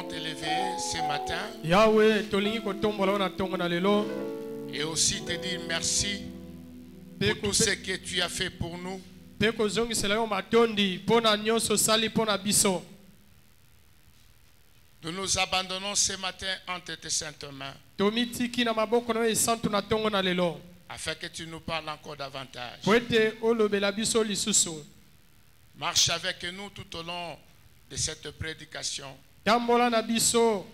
t'élever ce matin Yahweh tolingi kotombola wana tongo na lelo et aussi te dire merci pour tout ce que tu as fait pour nous. pe kozongisela yo matondi pona nyonso sali pona biso. Nous nous abandonnons ce matin entre tes saintes mains Tomitiki na maboko na yo esantu na tongo na lelo afin que tu nous parles encore davantage. po ete olobela biso lisusu. Marche avec nous tout au long de cette prédication Tambola na biso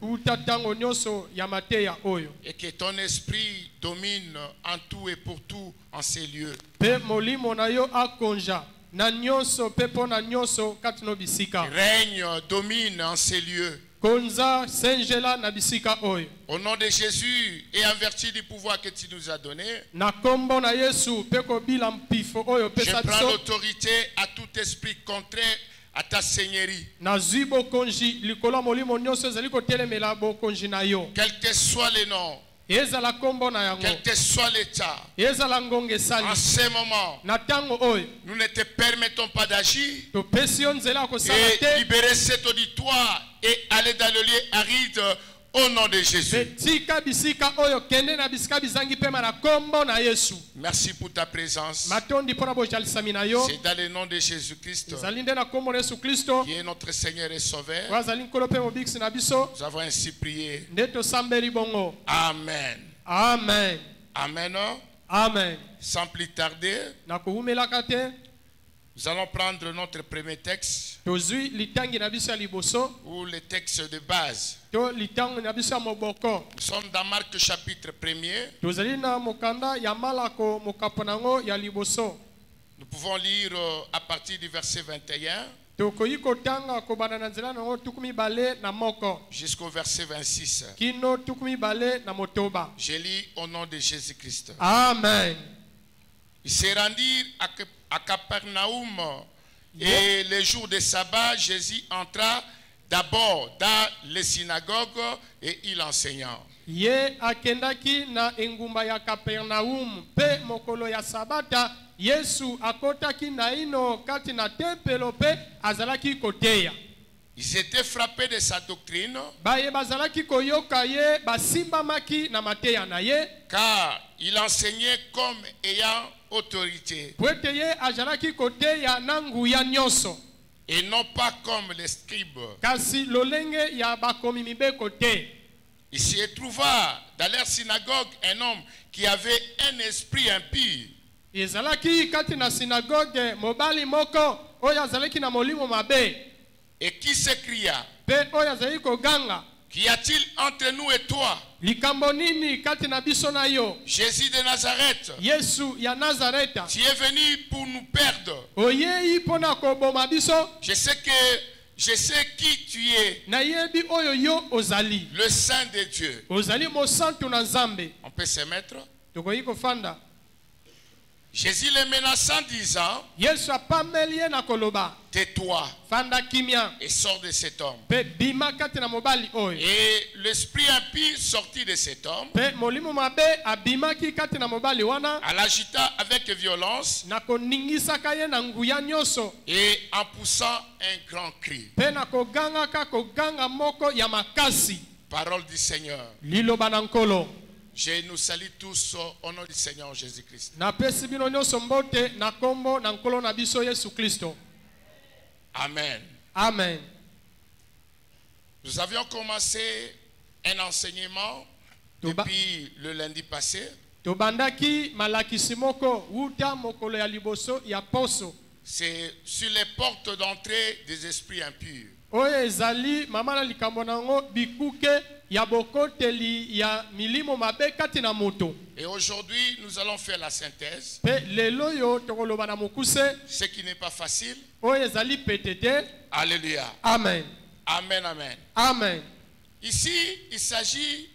uta tango nyonso ya mateya oyo. et que ton esprit domine en tout et pour tout en ces lieux. Pe molimo na yo akonja na nyonso pe pona nyonso kati no bisika. Règne, domine en ces lieux. Konza senjela na bisika oyo. Au nom de Jésus et en vertu du pouvoir que tu nous as donné, Na kombo na Yesu pe ko bila mpifo oyo je pesa prends biso. l'autorité à tout esprit contraire à ta seigneurie. Na zwi bokonzi likolo molimo nyonso ezali kotelemela bokonzi na yo. Quel que soit le nom, Ezala kombo na yango. quel que soit l'état, Ezala ngonge en sali. ce moment, Na tango oyo nous ne te permettons pas d'agir topesi yo nzela ya kosala et te. libérer cet auditoire et aller dans le lieu aride au nom de Jésus. Pe tika bisika oyo kende na bisika bizangi pema na kombo na Yesu. Merci pour ta présence. Matondi pona bojalisami na yo. C'est dans le nom de Jésus-Christ, Ezali nde na kombo na Yesu Kristo. qui est notre Seigneur et Sauveur. Wazali nkolo pe mobikisi na biso. Nous avons ainsi prié. Nde tosambeli bongo. Amen. Amen. Amen. Amen. Sans plus tarder, Na kuhumelaka te. nous allons prendre notre premier texte Tozwi litangi na biso ya liboso. ou le texte de base. To litangi na biso ya moboko. Nous sommes dans Marc chapitre 1er. Tozali na mokanda ya malako mokapo nango ya liboso. Nous pouvons lire à partir du verset 21 Tokoyi kotanga kobana na nzela nango tukumi bale na moko. jusqu'au verset 26. Kino tukumi bale na motoba. Je lis au nom de Jésus-Christ. Amen. Ils se rendirent à Capernaum et le jour de sabbat, Jésus entra d'abord dans les synagogues et il enseigna. Ye akendaki na engumba ya Kapernaum pe mokolo ya sabata Yesu akotaki na ino kati na tempelo pe azalaki koteya. Ils étaient frappés de sa doctrine Baye bazalaki koyoka ye basimbamaki na mateya na ye car il enseignait comme ayant autorité po ete ye azalaki koteya na nguya nyonso et non pas comme les scribes. kasi lolenge ya bakomi mibeko te. Il s'y trouva dans leur synagogue un homme qui avait un esprit impur. Ezalaki kati na sinagoge mobali moko oyo azalaki na molimo mabe Et qui s'écria, pe oyo azalaki koganga qu'y a-t-il entre nous et toi, likambo nini kati na biso na yo Jésus de Nazareth? Yesu ya Nazareta. Tu es venu pour nous perdre. Oyei mpona koboma biso. Je sais qui tu es, Nayebi oyo yo ozali. le Saint de Dieu. Ozali mosantu na Nzambe. On peut se mettre. Tokoyi kofanda. Jésus les menaçant disant, Yesu apameli ye na koloba. tais-toi Fanda kimia. et sors de cet homme. Pe bima kati na mobali oyo. Et l'esprit impur sortit de cet homme, Pe molimo mabe abimaki kati na mobali wana. en l'agitant avec violence Na koningisaka ye na nguya nyonso. et en poussant un grand cri. Pe na kogangaka koganga moko ya makasi. Parole du Seigneur. Liloba na nkolo. Je nous salue tous au nom du Seigneur Jésus-Christ. Na pesi bino nyonso mbote na kombo na nkolo na biso Yesu Kristo. Amen. Amen. Nous avions commencé un enseignement depuis le lundi passé. Tobandaki malakisi moko wuta mokolo ya liboso ya poso. C'est sur les portes d'entrée des esprits impurs. Oyo ezali mama na likambo nango bikuke ya bokoteli ya milimo mabe kati na moto. Et aujourd'hui, nous allons faire la synthèse. Pe lelo yo tokoloba na mokuse. Ce qui n'est pas facile. Oyo ezali petete. Alléluia. Amen. Amen, amen. Amen. Ici, il s'agit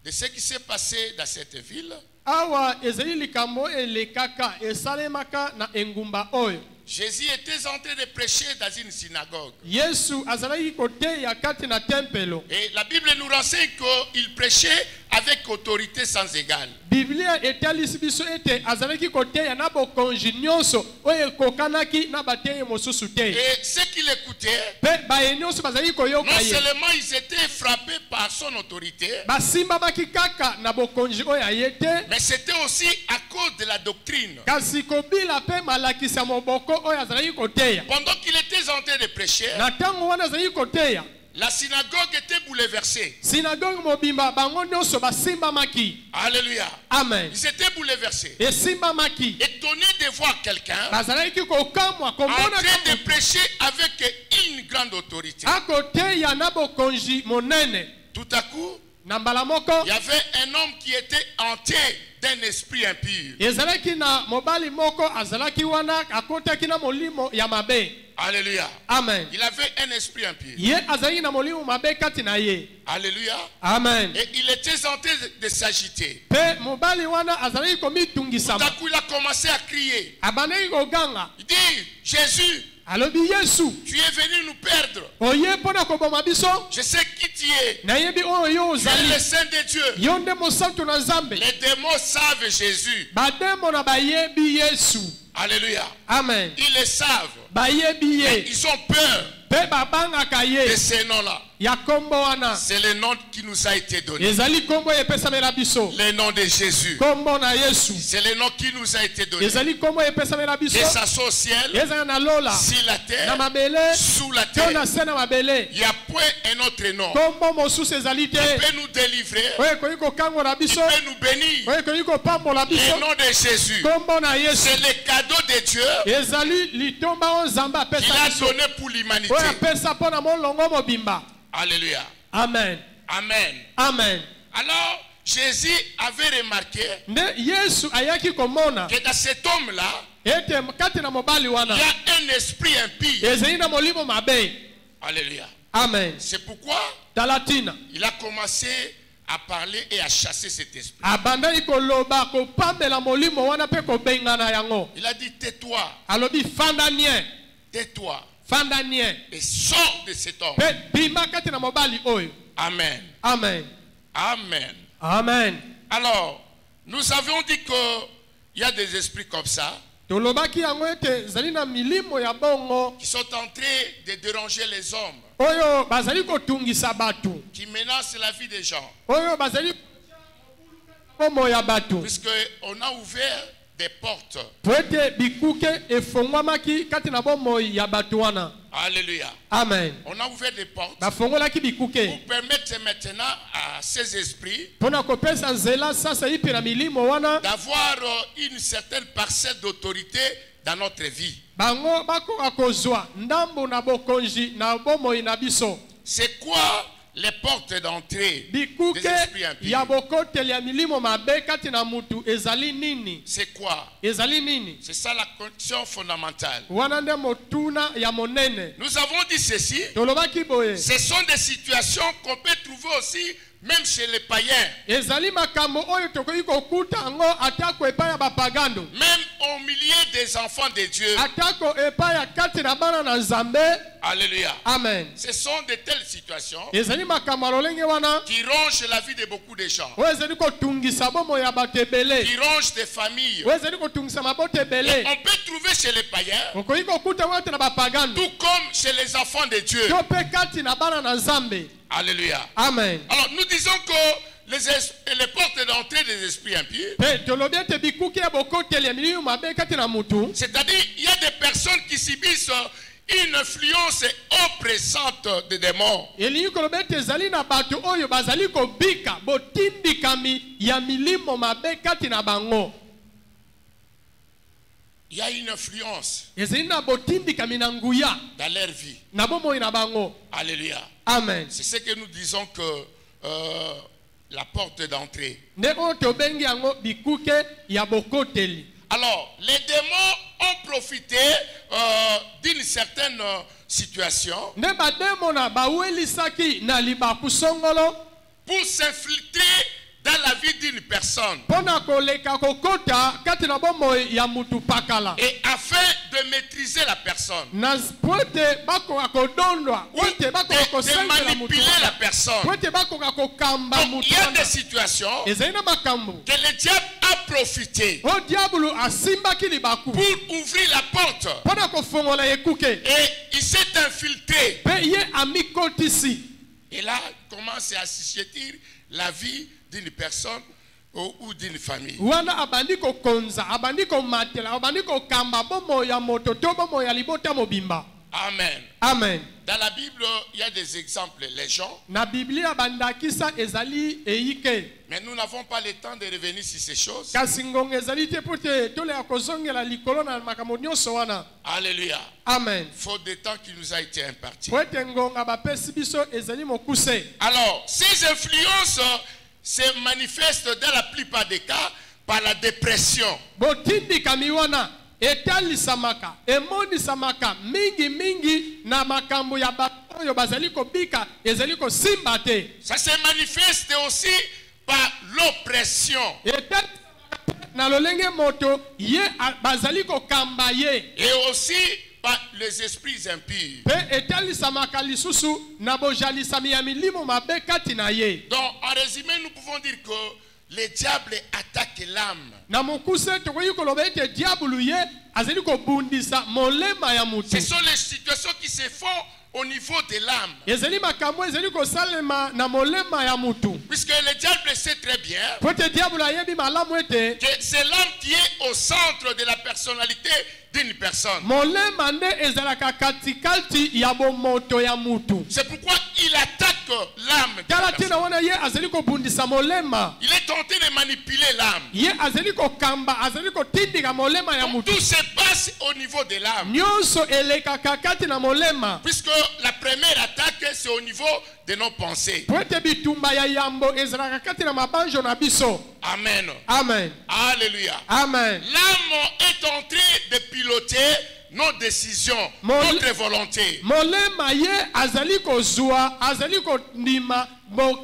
de ce qui s'est passé dans cette ville. Awa ezali likambo elekaka esalemaka na engumba oyo. Jésus était en train de prêcher dans une synagogue. Yesu azalaki koteya kati na tempelo. Et la Bible nous renseigne qu'il prêchait avec autorité sans égale. Biblia etalisi biso ete azalaki koteya na bokonzi nyonso oyo ekokanaki na bateye mosusu te. Et ceux qui l'écoutaient, Pe baye nyonso bazalaki koyoka non ye. seulement ils étaient frappés par son autorité, Basimbamaki kaka na bokonzi oyo aye te, mais c'était aussi à cause de la doctrine. kasi kobila pe malakisi ya moboko oyo azalaki koteya. Pendant qu'il était en train de prêcher, Na ntango wana azalaki koteya, la synagogue était bouleversée. sinagoge mobimba bango nyonso basimbamaki. Alléluia. Amen. Ils étaient bouleversés. Esimbamaki. Étonnés de voir quelqu'un Bazalaki kokamwa en komona train de kaka prêcher avec une grande autorité. akoteya na bokonzi monene. Tout à coup, Na mbala moko il y avait un homme qui était hanté d'un esprit impur. ezalaki na mobali moko azalaki wana akotaki na molimo ya mabe. Alléluia. Amen. Il avait un esprit impur. Ye azalaki na molimo mabe kati na ye. Alléluia. Amen. Et il était en train de s'agiter. Pe mobali wana azalaki Tout à komitungisama. coup, il a commencé à crier. Abandaki koganga. Il dit, Jésus, Alobi Yesu, tu es venu nous perdre. oye mpona koboma biso. Je sais qui tu es. Nayebi oyo yo Tu es le ozali. Saint de Dieu. Yo nde mosantu na Nzambe. Les démons savent Jésus. Bademo na bayebi Yesu. Alléluia. Amen. Ils le savent. Bayebi ye. Ils ont peur Pe babangaka de ye. ces noms-là. Ya kombo wana. C'est le nom qui nous a été donné. Ezali kombo epesamela biso. Le nom de Jésus. Kombo na Yesu. C'est le nom qui nous a été donné. Ezali kombo epesamela biso. Et ça soit au ciel, Ezanga na lola. sur la Na terre, mabele. sous la To na terre. se na mabele. Il n'y a point un autre nom. Kombo mosusu ezali te. Il peut nous délivrer. Oyo ekoki kokangola Il biso. peut nous bénir. Oyo ekoki kopambola biso. Le nom de Jésus. Kombo na Yesu. C'est le cadeau de Dieu Ezali litomba oyo Nzambe qu'il apesa a biso. donné pour l'humanité. Oyo apesa mpona molongo mobimba. Alléluia. Amen. Amen. Amen. Alors, Jésus avait remarqué Nde Yesu ayaki komona que dans cet homme-là, ete kati na mobali il wana y a un esprit impie. ezali na molimo mabe. Alléluia. Amen. C'est pourquoi Talatina. il a commencé à parler et à chasser cet esprit. Abandaki koloba kopambela molimo wana pe kobengana yango. Il a dit, tais-toi, Alobi fanda nien. tais-toi, Fanda nien. et sors de cet homme. Pe bima kati na mobali oyo. Amen. Amen. Amen. Amen. Alors, nous avions dit qu'il y a des esprits comme ça Tolobaki yango ete zali na milimo ya bongo qui sont en train de déranger les hommes, oyo bazali kotungisa batu. qui menacent la vie des gens. Oyo bazali komo ya batu. Puisqu'on a ouvert des portes. Po ete bikuke efongwamaki kati na bomoi ya batu wana. Alléluia. Amen. On a ouvert des portes Bafongolaki bikuke. pour permettre maintenant à ces esprits Pona kopesa nzela sasa ipi na milimo wana. d'avoir une certaine parcelle d'autorité dans notre vie. Bango bakoka kozwa ndambo na bokonzi na bomoi na biso. C'est quoi les portes d'entrée des Bikuke esprits impies? ya bokoteli ya milimo mabe kati na mutu ezali nini? C'est quoi? Ezali nini? C'est ça la condition fondamentale. Wana nde motuna ya monene. Nous avons dit ceci. Tolobaki boye. Ce sont des situations qu'on peut trouver aussi même chez les païens. Ezali makambo oyo tokoki kokuta yango atako epai ya bapagano. Même au milieu des enfants de Dieu. Atako epai ya kati na bana na Nzambe. Alléluia. Amen. Ce sont de telles situations Ezali makambo lolenge wana. qui rongent la vie de beaucoup de gens. Oyo ezali kotungisa bomo ya bato ebele. Qui rongent des familles. Oyo ezali kotungisa maboto Et ebele. on peut trouver chez les païens, Okoki kokuta wana te na bapagano. tout comme chez les enfants de Dieu. To pe kati na bana na Nzambe. Alléluia. Amen. Alors nous disons que les portes d'entrée des esprits impies, Pe tolobi ete bikuke ya bokoteli ya milimo mabe kati na mutu. c'est-à-dire il y a des personnes qui subissent une influence oppressante des démons. Elingi koloba ete ezali na bato oyo bazali kobika botindikami ya milimo mabe kati na bango. Il y a une influence Ezali na botindikami na nguya dans leur vie. na bomoi na bango. Alléluia. Amen. C'est ce que nous disons que la porte d'entrée. Nde oyo tobengi yango bikuke ya bokoteli. Alors, les démons ont profité d'une certaine situation Nde bademo na bawelisaki na libaku songolo pour s'infiltrer dans dans la vie d'une personne. Pona koleka kokota kati na bomoi ya mutu pakala. Et afin de maîtriser la personne. Na pote bako akodondwa. Ou Pote bako de manipuler la personne. Pote bako akokamba Donc, mutu. il y a des situations Ezaina makambo. que le diable a profité O diablo asimba kili baku. pour ouvrir la porte. Pona kofongola ekuke. Et il s'est infiltré. Pe ye amikotisi. Et là, il commence à assujettir la vie d'une personne ou d'une famille. Wana abandi ko konza, abandi ko matela, abandi ko kamba bomo ya moto to bomo ya libota mobimba. Amen. Amen. Dans la Bible, il y a des exemples légions. Na Biblia bandakisa ezali eike. Mais nous n'avons pas le temps de revenir sur ces choses. Kasi ngonga ezali te pote tole akozongela likolo na makambo nyonso wana. Alléluia. Amen. Faute de temps qui nous a été imparti. Pote ngonga bapesi biso ezali mokuse. Alors, ces influences se manifestent dans la plupart des cas par la dépression. Botindi kamiwana etalisamaka, emonisamaka mingi na makambo ya bato bazali kobika ezali kosimba te. Ça se manifeste aussi par l'oppression. Na lolenge moto ye bazali kokamba ye. Et aussi par les esprits impurs. Pe etalisamaka lisusu na bojalisami ya milimo mabe kati na ye. Donc, en résumé, nous pouvons dire que le diable attaque l'âme. Na mokuse tokoyi koloba ete diabulu ye azali kobundisa molema ya mutu. Ce sont les situations qui se font au niveau de l'âme. Ezali makambo ezali kosalema na molema ya mutu. Puisque le diable sait très bien Pote diabulu ayebi malamu ete que c'est l'âme qui est au centre de la personnalité d'une personne. molema nde ezalaka katikati ya bomoto ya mutu. C'est pourquoi il attaque l'âme. Tala tina wana ye azali kobundisa molema. Il est tenté de manipuler l'âme. Ye azali kokamba, azali kotindika molema ya Donc, mutu. tout se passe au niveau de l'âme. Nyonso elekaka kati na molema. Puisque la première attaque, c'est au niveau de nos pensées. Pote bitumba ya yambo ezalaka kati na mabanjo na biso. Amen. Amen. Alléluia. Amen. L'âme est en train de piloter nos décisions, notre volonté. Molema ye azali kozwa, azali kondima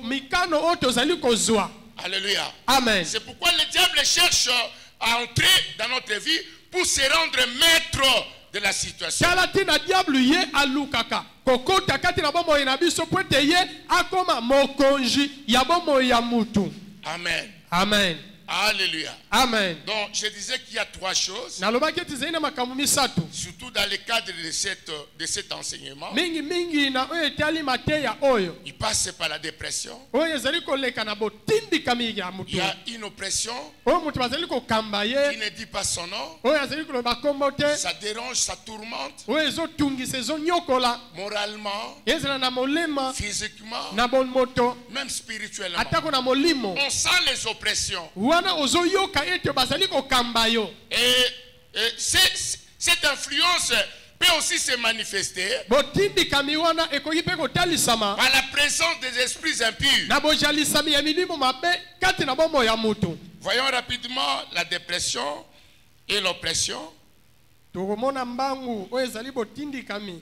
mikano oto azali kozwa. Alléluia. Amen. C'est pourquoi le diable cherche à entrer dans notre vie pour se rendre maître de la situation. Tala tina diablo ye alukaka. Kokota kati na bomo na biso pote ye akoma mokonji ya bomo ya mutu. Amen. Amen. Alléluia. Amen. Donc, je disais qu'il y a trois choses, Nalobaki tizaina makambo misatu. surtout dans le cadre de cet enseignement. Mingi na oyo etali mateya oyo. Il passe par la dépression. Oyo ezali koleka na botindika mingi ya Il mutu. y a une oppression Oyo mutu bazali kokamba qui ye. ne dit pas son nom. Oyo azali koloba kombo te. Ça dérange, ça tourmente Oyo ezotungisa ezonyokola. moralement, Ezala na molema physiquement, na bon moto. même spirituellement. Atako na molimo. On sent les oppressions. Wana ozoyoka ete bazali kokamba yo. Et cette influence peut aussi se manifester Botindikami wana ekoki pe kotalisama par la présence des esprits impurs. na bojalisami ya milimo mabe kati na bomo ya mutu. Voyons rapidement la dépression et l'oppression. Tokomona mbangu oyo ezali botindikami.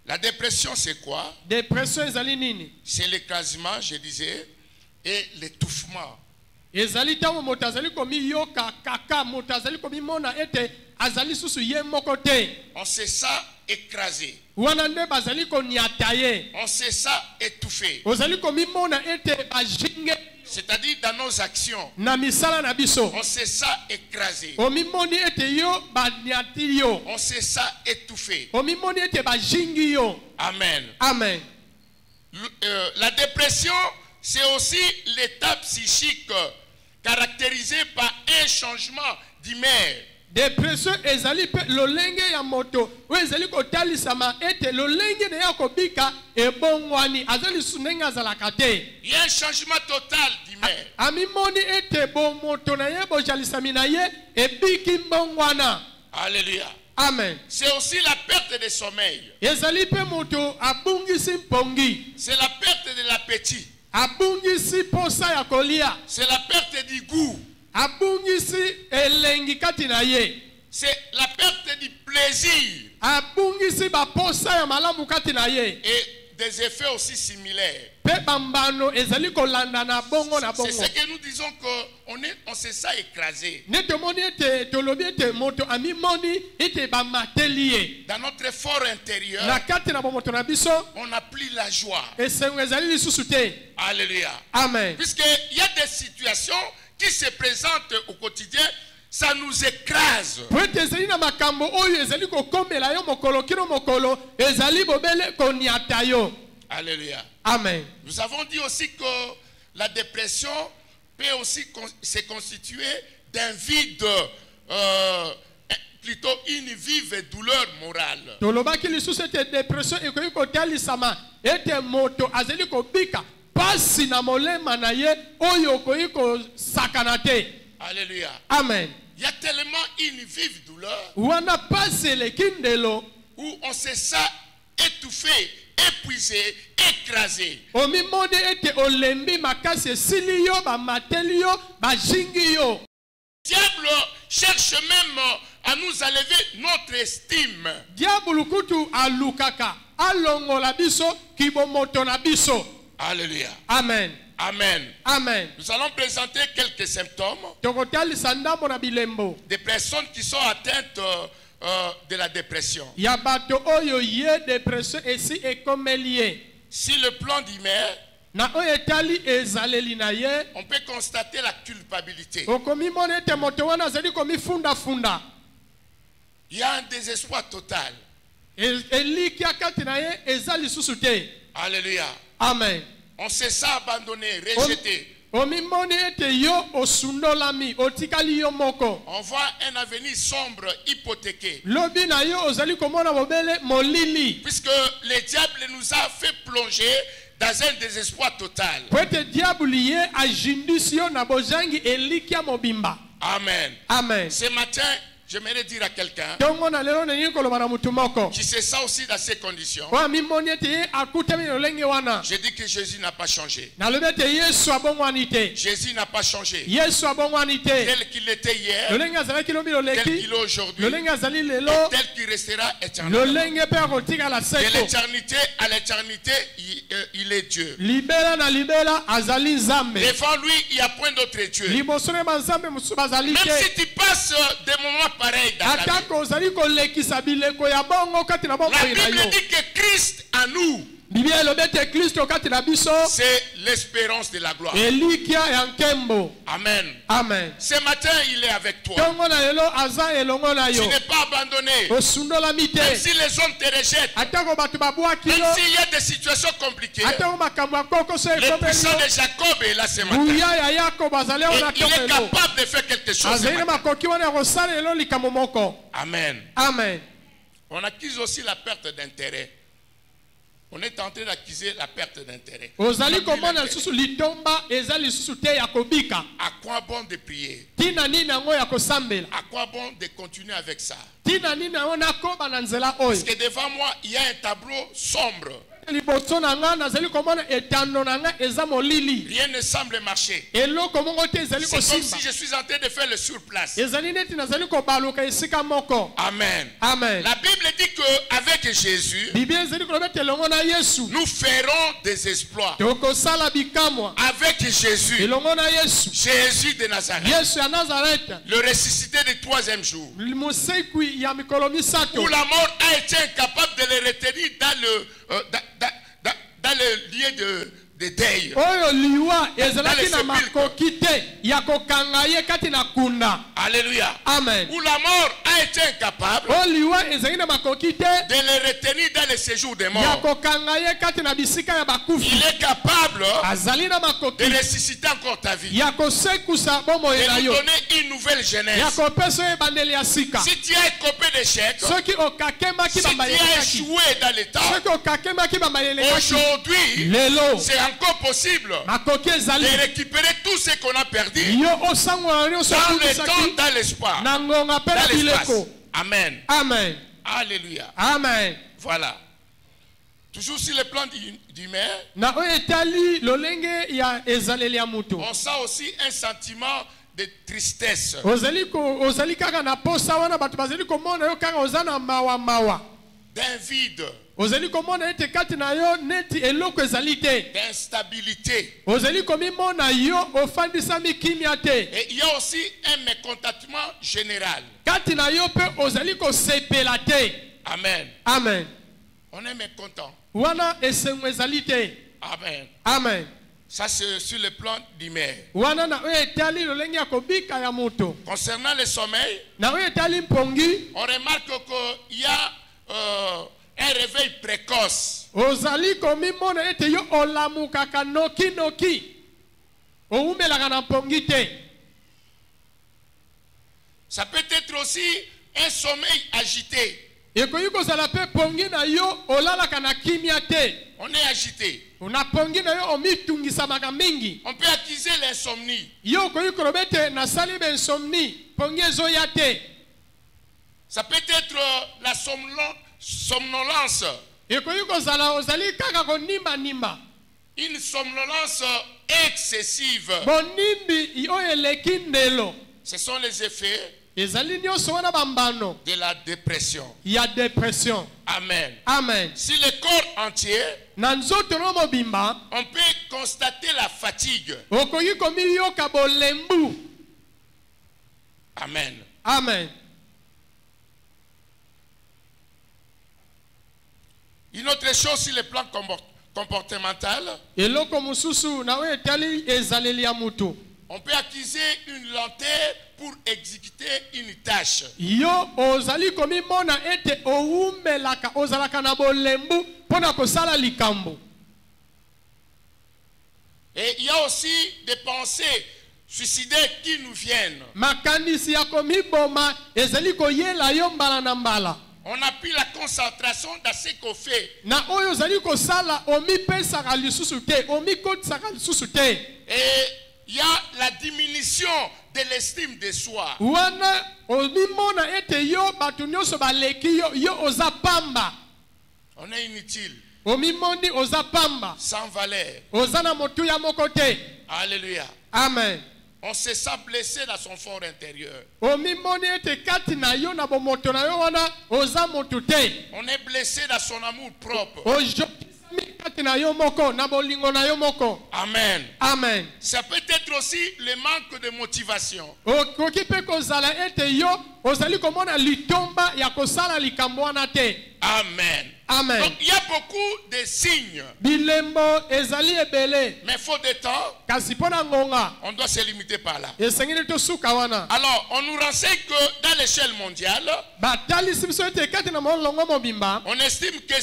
La dépression, c'est quoi? Depression ezali nini? C'est l'écrasement, je disais, et l'étouffement. Ezali tango moto azali komi yoka kaka moto azali komi mona ete azali susu ye moko te. On se sent écrasé. Wana nde bazali koniata ye. On se sent étouffé. Ozali komi mona ete bajinge C'est-à-dire dans nos actions. na misala na biso. On se sent écrasé. Omimoni ete yo baniati yo. On se sent étouffé. Omimoni ete bajingi yo. Amen. Amen. La dépression, c'est aussi l'état psychique caractérisé par un changement d'humeur. Depression ezali pe lolenge ya moto oyo ezali kotalisama ete lolenge na ya kobika ebongwani azali sunenge azalaka te. Il y a un changement total d'humeur. Amimoni ete bomoto na ye bojalisami na ye ebiki mbongwana. Alléluia. Amen. C'est aussi la perte de sommeil. Ezali pe moto abungisi mpongi. C'est la perte de l'appétit. Abungisi posa ya kolia. C'est la perte du goût. Abungisi elengi kati na ye. C'est la perte du plaisir. Abungisi ba posa ya malamu kati na ye. Et des effets aussi similaires. Pe bambano ezali kolanda na bongo na C'est bongo. ce que nous disons qu'on s'est ça écrasé. Ne tomoni ete tolobi ete moto ami moni ete bamateli ye. Dans notre fort intérieur, Na kati na bomoto na biso on n'a plus la joie. esengo ezali lisusu te. Alléluia. Amen. Puisqu'il y a des situations qui se présentent au quotidien, ça nous écrase. Po ete ezali na makambo oyo ezali kokomela yo mokolo kino mokolo ezali bobele koniata yo. Alléluia. Amen. Nous avons dit aussi que la dépression peut aussi se constituer d'un vide, plutôt une vive douleur morale. Tolobaki lisusu ete depression ekoki kotalisama ete moto azali kobika pasi na molema na ye oyo okoki kosakana te. Alléluia. Amen. Il y a tellement une vive douleur Wana pasi eleki ndelo où on se sent étouffé, épuisé, écrasé. omimoni ete olembi makasi esili yo bamateli yo bajingi yo. Le diable cherche même à nous enlever notre estime. Diabulu kutu alukaka alongola biso kibomoto na biso. Alléluia. Amen. Amen. Amen. Nous allons présenter quelques symptômes Tokotalisa ndambo na bilembo des personnes qui sont atteintes de la dépression. ya bato oyo ye depression esi ekomeli ye. Si le plan d'Imer, Na oyo etali ezaleli na ye on peut constater la culpabilité. okomimona ete moto wana azali komifundafunda. Il y a un désespoir total. Elikia kati na ye eza lisusu te. Alléluia. Amen. On se sent abandonné, rejeté. Omimoni ete yo osundolami otikali yo moko. On voit un avenir sombre, hypothéqué. Lobi na yo ozali komona bobele molili. Puisque le diable nous a fait plonger dans un désespoir total. Po ete diabuli ye ajindisi yo na bojangi elikia mobimba. Amen. Amen. Ce matin, j'aimerais dire à quelqu'un Tongo na lelo nengi koloba na mutu moko. qui se sent aussi dans ces conditions. Oyo amimoni ete ye akutami lolenge wana. Je dis que Jésus n'a pas changé. Nalobi ete Yesu abongwani te. Jésus n'a pas changé. Yesu abongwani te. Tel qu'il était hier, Lolenge azalaki lobi tel loleki. qu'il est aujourd'hui, Lolenge azali lelo. tel qu'il restera éternellement. Lolenge pe akotikala De seko. l'éternité à l'éternité, il est Dieu. Libela na libela azali nzambe. Devant lui, il n'y a point d'autre Dieu. Liboso na banzambe mosusu bazali Même te. si tu passes des moments pareils dans la vie, Atako ozali kolekisa bileko ya bongo kati na bongo la na Bible yo. dit que Christ en nous, Biblia elobi ete Kristo kati na biso c'est l'espérance de la gloire. elikia ya nkembo. Amen. Amen. Ce matin, il est avec toi. Tongo na lelo aza elongo na Tu yo. n'es pas abandonné. Osundolami te. Même si les hommes te rejettent, Atako bato babwaki même yo. s'il y a des situations compliquées, Atako makambo ya kokoso le ekomeli puissant yo. de Jacob est là ce matin. Buya ya Yakobo azali Et awa na il est tokelo. capable de faire quelque chose. ce Azali na matin. makoki wana ya kosala lelo likambo moko. Amen. Amen. On accuse aussi la perte d'intérêt. On est en train d'accuser la perte d'intérêt. Ozali On a pris komona l'intérêt. lisusu litomba eza lisusu te ya kobika. À quoi bon de prier? Tina nini yango ya kosambela? À quoi bon de continuer avec ça? Tina nini yango nakoba na nzela oyo? Parce que devant moi, il y a un tableau sombre. Liboso na nga nazali komona etando na nga eza molili. Rien ne semble marcher. Eloko mongo te ezali C'est comme kosimba. si je suis en train de faire le surplace. Ezali neti nazali kobaluka esika moko. Amen. Amen. La Bible dit qu'avec Jésus, Biblia ezali koloba ete elongo na Yesu nous ferons des exploits. tokosala bikamwa Avec Jésus, elongo na Yesu. Jésus de Nazareth, Yesu ya Nazareth le ressuscité du troisième jour, mosekwi ya mikolo misato où la mort a été incapable de le retenir dans le lieu de deuil. oyo liwa ezalaki Dans na les sépulcres. makoki te ya kokanga ye kati na kunda. Alléluia. Amen. Où la mort a été incapable oyo liwa ezalaki na makoki te de le retenir dans le séjour des ya morts. kokanga ye kati na bisika ya bakufi. Il est capable azali na de makoki ressusciter encore ta vie, ya kosekusa bomoi na de nous yo donner une nouvelle ya jeunesse. kopesa yo ebandeli ya sika. Si tu as écopé d'échecs, soki okakemaki si tu as bambalelekaki échoué dans le temps, soki okakemaki bambalelekaki aujourd'hui, lelo c'est encore possible makoki ezali de récupérer tout ce qu'on a perdu yo osangola nyonso dans le temps, akubisaki dans l'espoir, na ngonga mpe na dans l'espace. bileko. Amen. Amen. Alléluia. Amen. Voilà. Toujours sur le plan du maire, Na oyo etali lolenge ya ezaleli ya mutu on sent aussi un sentiment de tristesse, ozali kaka na posa wana bato bazali komona yo kaka oza na mawa d'un vide. ozali komona ete kati na yo neti eloko ezali te. d'instabilité. Ozali komimona yo ofandisami kimia te. Et il y a aussi un mécontentement général. Kati na yo pe ozali kosepela te. Amen. Amen. On est mécontent. Wana esengo ezali te. Amen. Amen. Ça c'est sur le plan d'humeur. Wana na oyo etali lolenge ya kobika ya moto. Concernant le sommeil, Na oyo etali mpongi, on remarque qu'il y a un réveil précoce. ozali komimona ete yo olamukaka noki noki. Oumelaka na mpongi te. Ça peut être aussi un sommeil agité. Ekoyi kozala pe pongi na yo olalaka na kimia te. On est agité. Na pongi na yo omitungisamaka mingi. On peut accuser l'insomnie. Yo okoyi koloba ete nasali bensomni pongi ezoya te. Ça peut être la somnolence. Ekoyi kozala ozali kaka konimba-nimba. Une somnolence excessive. Bonimbi oyo eleki ndelo. Ce sont les effets Ezali nyonso wana bambano de la dépression. ya depression. Amen. Amen. Si le corps entier, Na nzoto no mobimba, on peut constater la fatigue. okoki komiyoka bolembu. Amen. Amen. Une autre chose sur le plan comportemental, Eloko mususu na oyo etali ezaleli ya mutu. on peut accuser une lenteur pour exécuter une tâche. Yo ozali komimona ete oumelaka ozalaka na bolembu pona kosala likambo. Et il y a aussi des pensées suicidaires qui nous viennent. Makanisi ya komiboma ezali koyela yo mbala na mbala. On n'a plus la concentration dans ce qu'on fait. Na oyo ozali kosala omipesaka lisusu te, omikotisaka lisusu te. Et il y a la diminution de l'estime de soi. Wana omimona ete yo batu nyonso baleki yo oza pamba. On est inutile, Omimoni oza pamba. sans valeur. Oza na motuya moko te. Alléluia. Amen. On se sent blessé dans son fort intérieur. Omimoni ete kati na yo na bomoto na yo wana oza motu te. On est blessé dans son amour propre. Ojokisami kati na yo moko na bolingo na yo moko. Amen. Amen. Ça peut être aussi le manque de motivation. Okoki pe kozala ete yo ozali komona litomba ya kosala likambo wana te. Amen. Amen. Donc il y a beaucoup de signes. Bilembo ezali ebele. Mais faute de temps, Kasi pona ngonga on doit se limiter par là. esengeli tosuka wana. Alors, on nous renseigne que dans l'échelle mondiale, Batalisi biso ete kati na molongo mobimba. on estime que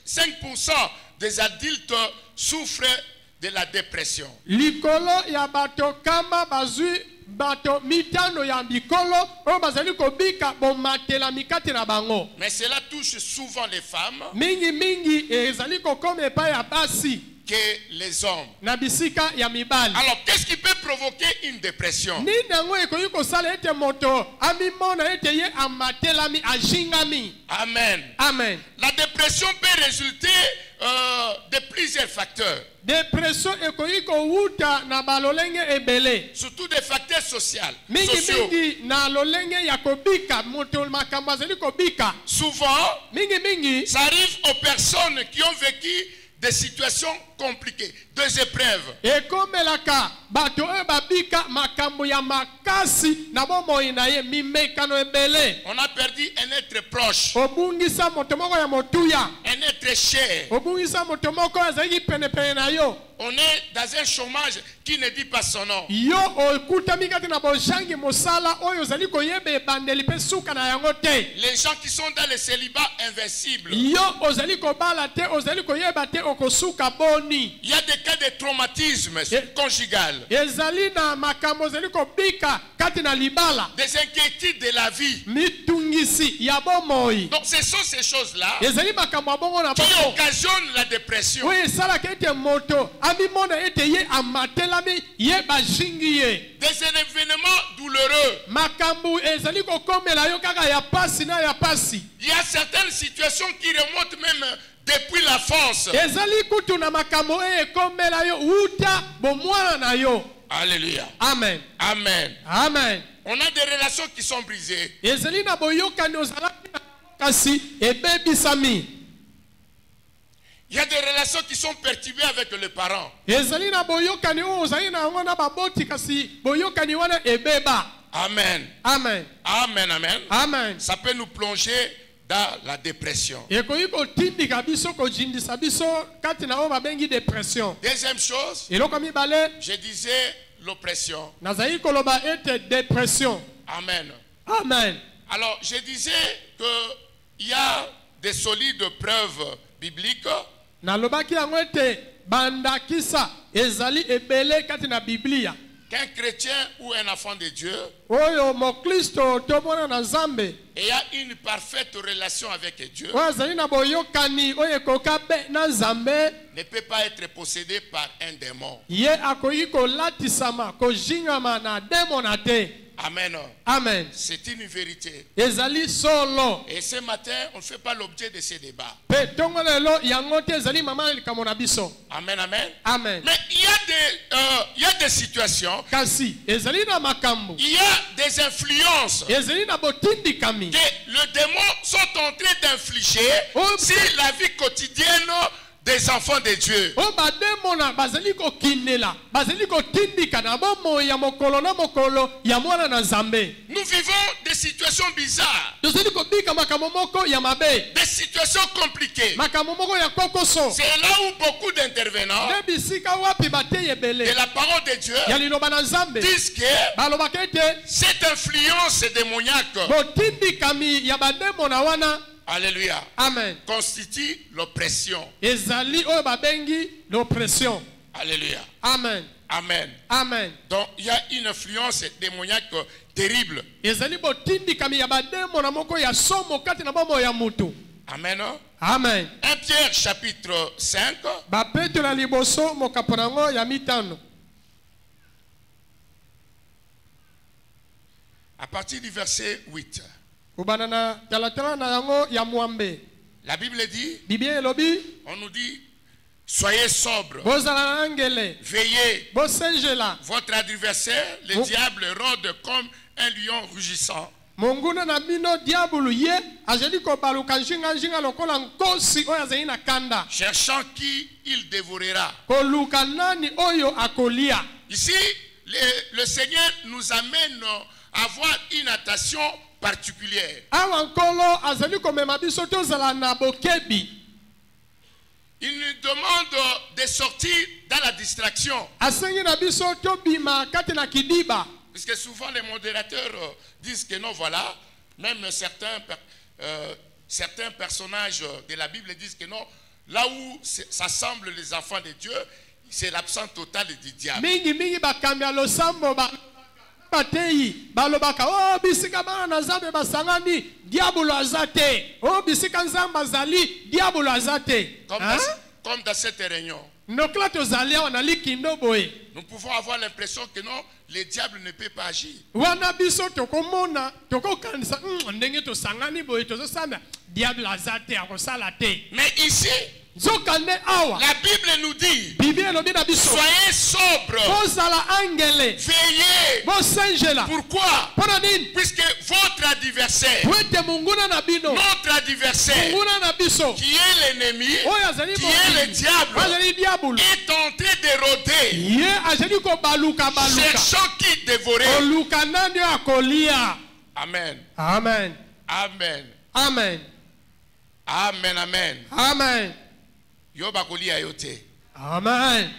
5% des adultes souffrent de la dépression. Likolo ya bato kama bazui bato mitano ya bikolo oyo bazali kobika bomatela mikati na bango. Mais cela touche souvent les femmes Mingi ezali kokoma epai ya basi que les hommes. na bisika ya mibali. Alors, qu'est-ce qui peut provoquer une dépression? Nini yango ekoki kosala ete moto amimona ete ye amatelami ajingami. Amen. Amen. La dépression peut résulter de plusieurs facteurs, Depression ekoki kowuta na balolenge ebele. surtout des facteurs sociaux. Mingi na lolenge ya kobika moto makambo azali kobika. Souvent, Mingi ça arrive aux personnes qui ont vécu des situations compliquées, des épreuves. ekomelaka bato oyo babika makambo ya makasi na bomoi na ye mimekano ebele. On a perdu un être proche, Obungisa moto moko ya motuya. un être cher. Obungisa moto moko azalaki penepene na yo. On est dans un chômage qui ne dit pas son nom. Yo okutami kati na bojangi mosala oyo ozali koyeba ebandeli mpe suka na yango te. Les gens qui sont dans le célibat invincible. Yo ozali kobala te, ozali koyeba te okosuka boni. Il y a des cas de traumatisme conjugal, Ezali na makambo ozali kobika kati na libala. des inquiétudes de la vie. Mitungisi ya bomoi. Donc ce sont ces choses-là Ezali makambo abongo na qui bongo. occasionnent la dépression. Oyo esalaka ete moto amimona ete ye amatelami ye bajingi ye. Des événements douloureux. Makambo ezali kokomela yo kaka ya pasi na ya pasi. Il y a certaines situations qui remontent même depuis la France. Ezali kutu na makambo ekomela yo uta bomwana na yo. Alléluia. Amen. Amen. Amen. On a des relations qui sont brisées. Ezali na boyokani ozalaki na kasi ebebisami. Il y a des relations qui sont perturbées avec les parents. ezali na boyokani oyo ozali na yango na baboti kasi boyokani wana ebeba. Amen. Amen. Amen, amen. Amen. Ça peut nous plonger dans la dépression. ekoki kotindika biso kojindisa biso kati na oyo babengi depression. Deuxième chose, eloko mibale je disais l'oppression. nazali koloba ete depression. Amen. Amen. Alors, je disais qu'il y a des solides preuves bibliques nalobaki yango ete bandakisa ezali ebele kati na biblia qu'un chrétien ou un enfant de Dieu oyo mokristo tomona na nzambe ayant une parfaite relation avec Dieu oyo azali na boyokani oyo ekoka be na nzambe ne peut pas être possédé par un démon. ye akoki kolatisama kozingama na demona te. Amen. Amen. C'est une vérité. ezali solo Et ce matin, on ne fait pas l'objet de ces débats. pe ntongo lelo yango te ezali mama na likambo na biso. Amen, amen. Amen. Mais il y a des situations, kasi ezali na makambo il y a des influences ezali na botindikami que le démon sont en train d'infliger Oh, sur la vie quotidienne des enfants de Dieu. oyo bademona bazali kokindela bazali kotindika na bomoi ya mokolo na mokolo ya mwana na nzambe. Nous vivons des situations bizarres, tozali kobika makambo moko ya mabe des situations compliquées. makambo moko ya kokoso C'est là où beaucoup d'intervenants nde bisika wapi batei de ebele la parole de Dieu ya liloba na nzambe disent que balobaka ete cette influence démoniaque, botindikami ya bademona wana alléluia, amen constitue l'oppression. ezali oyo babengi l'oppression. Alléluia. Amen. Amen. Amen. Donc il y a une influence démoniaque terrible. ezali botindikami ya bademona moko ya somo kati na bomoi ya mutu. Amen. Amen. 1 Pierre chapitre 5. bapetelo ya liboso mokapo nango ya mitano À partir du verset 8. kobanda na talatala na yango ya mwambe La Bible dit, biblia elobi on nous dit, soyez sobres, bozala na ngele veillez. bosenjela Votre adversaire, le diable, rôde comme un lion rugissant, monguna na bino diabulu ye azali kobaluka njinga lokola nkosi oyo azali na kanda cherchant qui il dévorera. koluka nani oyo akolia. Ici, le Seigneur nous amène à avoir une attention particulière. awa nkolo azali komema biso tozala na bokebi. Il nous demande de sortir dans la distraction. asengi na biso tobima kati na kidiba. Puisque souvent les modérateurs disent que non, voilà, même certains personnages de la Bible disent que non, là où s'assemblent les enfants de Dieu, c'est l'absence totale du diable. mingi bakambi ya losambo bateyi balobaka o bisika bana na nzambe basangani diabolo aza te o bisika nzambe azali diabolo aza te. Comme dans cette réunion. nokila tozali awa na likindo boye Nous pouvons avoir l'impression que non, le diable ne peut pas agir. wana biso tokomona tokokanisa ndenge tosangani boye tozosamba diabolo aza te akosala te. Mais ici, nzokande awa la Bible nous dit, biblia elobi na biso soyez sobres, bozala angele veillez. bosenjela. Pourquoi? mpona nini? Puisque votre adversaire, po ete monguna na bino notre adversaire, monguna na biso qui est l'ennemi, oyo azali qui est le diable, azali diabolo est en train de rôder, ye azali kobaluka cherchant qui dévorer. koluka nani oyo akolia. Amen. Amen. Amen. Amen. Amen. Amen. Amen. Yo bakolia yo te. Amen.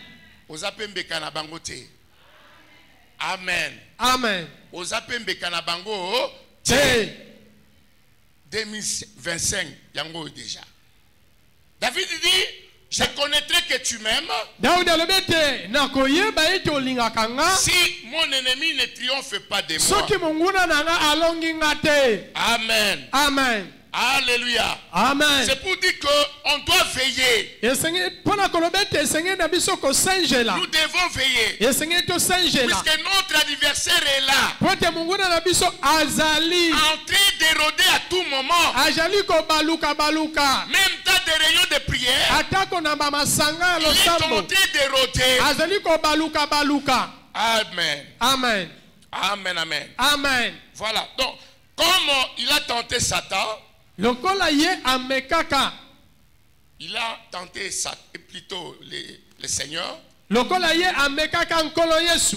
Ozape mbeka na bango te. Amen. Amen. Ozape mbeka na bango te. 2025 yango déjà. David dit, je connaîtrai que tu m'aimes Daudi alobi ete nakoyeba ete olingaka nga si mon ennemi ne triomphe pas de moi. soki monguna na nga alongi nga te. Amen. Amen. Alléluia. Amen. C'est pour dire qu'on doit veiller. esengi mpona koloba ete esengi na biso kosenjela Nous devons veiller. esengi tosenjela Puisque notre adversaire est là, po ete monguna na biso azali en train d'éroder à tout moment. azali kobaluka Même dans des réunions de prière, atako na bamasanga ya il est en losambo train d'éroder. azali kobaluka. Amen. Amen. Amen, amen. Amen. Voilà. Donc, comme il a tenté Satan, lokola ye amekaka il a tenté ça, plutôt le Seigneur. lokola ye amekaka nkolo Yesu.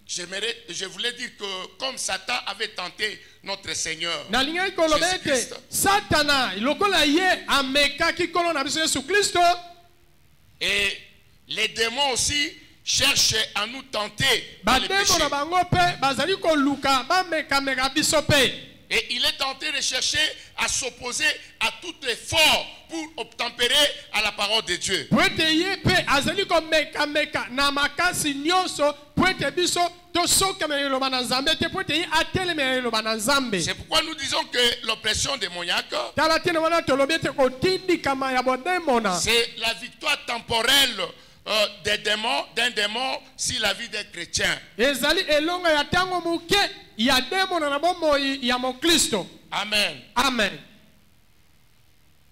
Je voulais dire que comme Satan avait tenté notre Seigneur, Nalingaki koloba ete Jésus-Christ, Satana lokola ye amekaki nkolo na biso Yesu Kristo. et les démons aussi cherchent à nous tenter dans le Bademo péché. na bango pe bazali koluka bamekameka biso pe. Et il est tenté de chercher à s'opposer à tout effort pour obtempérer à la parole de Dieu. Po ete ye pe azali komekameka na makasi nyonso po ete biso tosokemela liloba na Nzambe te po ete ye atelemela liloba na Nzambe. C'est pourquoi nous disons que l'oppression démoniaque, Tala tena wana tolobi ete kotindikama ya bodemona. c'est la victoire temporelle des démons, d'un démon sur la vie des chrétiens. Ezali elonga ya tango muke ya demona na bomoi ya mokristo. Amen. Amen.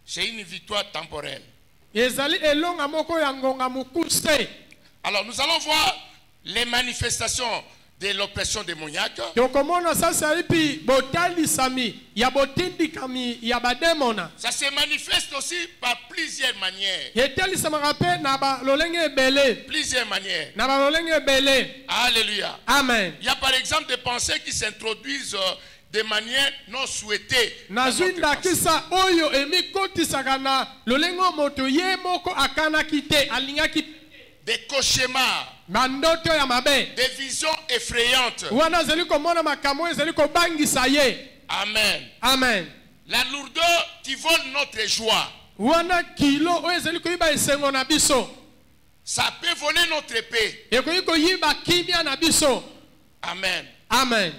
C'est une victoire temporelle. Ezali elonga moko ya ngonga mukuse. Alors nous allons voir les manifestations de l'oppression démoniaque. Tokomona sasa ipi botalisami ya botindikami ya bademona. Ça se manifeste aussi par plusieurs manières. Etalisamaka pe na ba lolenge ebele. Plusieurs manières. Na ba lolenge ebele. Alléluia. Amen. Il y a par exemple des pensées qui s'introduisent de manière non souhaitée. dans notre Nazinda pensée. kisa oyo emikotisaka na lolengo moto ye moko akanaki te alingaki Des cauchemars, mandoto ya mabe. des visions effrayantes. Wana zeli komona makambo ezeli kobangisa ye. Amen. Amen. La lourdeur qui vole notre joie. Wana kilo oyo ezeli koyiba esengo na biso. Ça peut voler notre paix. Ekoyi koyiba kimia na biso. Amen. Amen.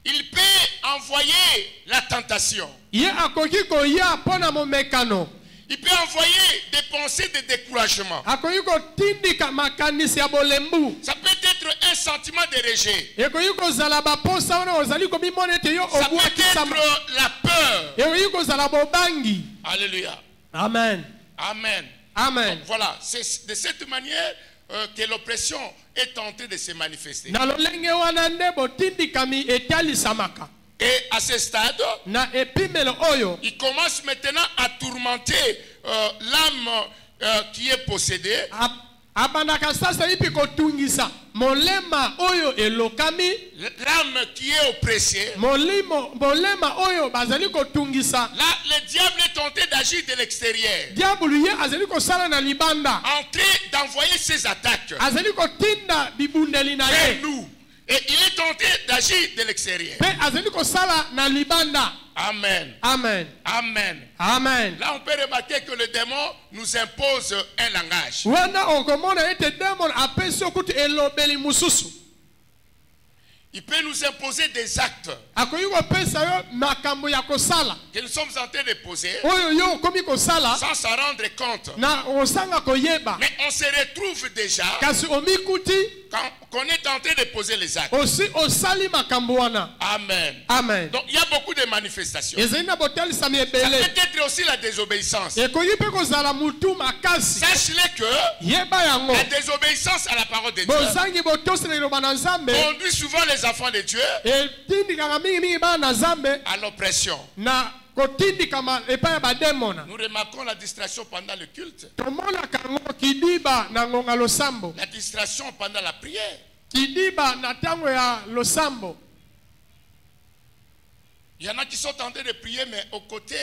Il peut envoyer la tentation. Ye akoki koya pona momekano. Il peut envoyer des pensées de découragement. Akoki kotindika makanisi ya bolembu. Ça peut être un sentiment de rejet. Ekoki kozala baposa wana ozali komimona ete yo Ça peut obwakisama. être la peur. Ekoki kozala bobangi. Alléluia. Amen. Amen. Amen. Donc, voilà, c'est de cette manière que l'oppression est tentée de se manifester. Na lolenge wana nde botindikami etalisamaka. Et à ce stade, Na epimelo oyo. il commence maintenant à tourmenter l'âme qui est possédée. Abandaka sasa ipi kotungisa molema oyo elokami, L'âme qui est oppressée. molema oyo bazali kotungisa. Là, le diable est tenté d'agir de l'extérieur. Diabulu ye azali kosala na libanda. En train d'envoyer ses attaques Azali kotinda bibundeli na vers ye. nous. Et il est tenté d'agir de l'extérieur. Pe azali kosala na libanda. Amen. Amen. Amen. Amen. Là, on peut remarquer que le démon nous impose un langage. Wana okomona ete demon apesi okuti elobeli mususu. Il peut nous imposer des actes Akoki kopesa yo makambo ya kosala. que nous sommes en train de poser Oyo yo okomi kosala sans s'en rendre compte. na osanga koyeba. Mais on se retrouve déjà Kasi omikuti quand on est en train de poser les actes. osi osali makambo wana. Amen. Amen. Donc il y a beaucoup de manifestations. Ezali na botalisami Ça ebele. peut être aussi la désobéissance. Ekoki pe kozala mutu makasi. Sache-le que Yeba yango. la désobéissance à la parole de Dieu Bozangi botosela liloba na Nzambe. conduit souvent les enfants de Dieu Etindikaka mingi bana na Nzambe à l'oppression. na kotindikama epai ya bademona. Nous remarquons la distraction pendant le culte, Tomonaka yango kidiba na ngonga losambo. la distraction pendant la prière. Kidiba na tango ya losambo. Il y en a qui sont en train de prier, mais aux côtés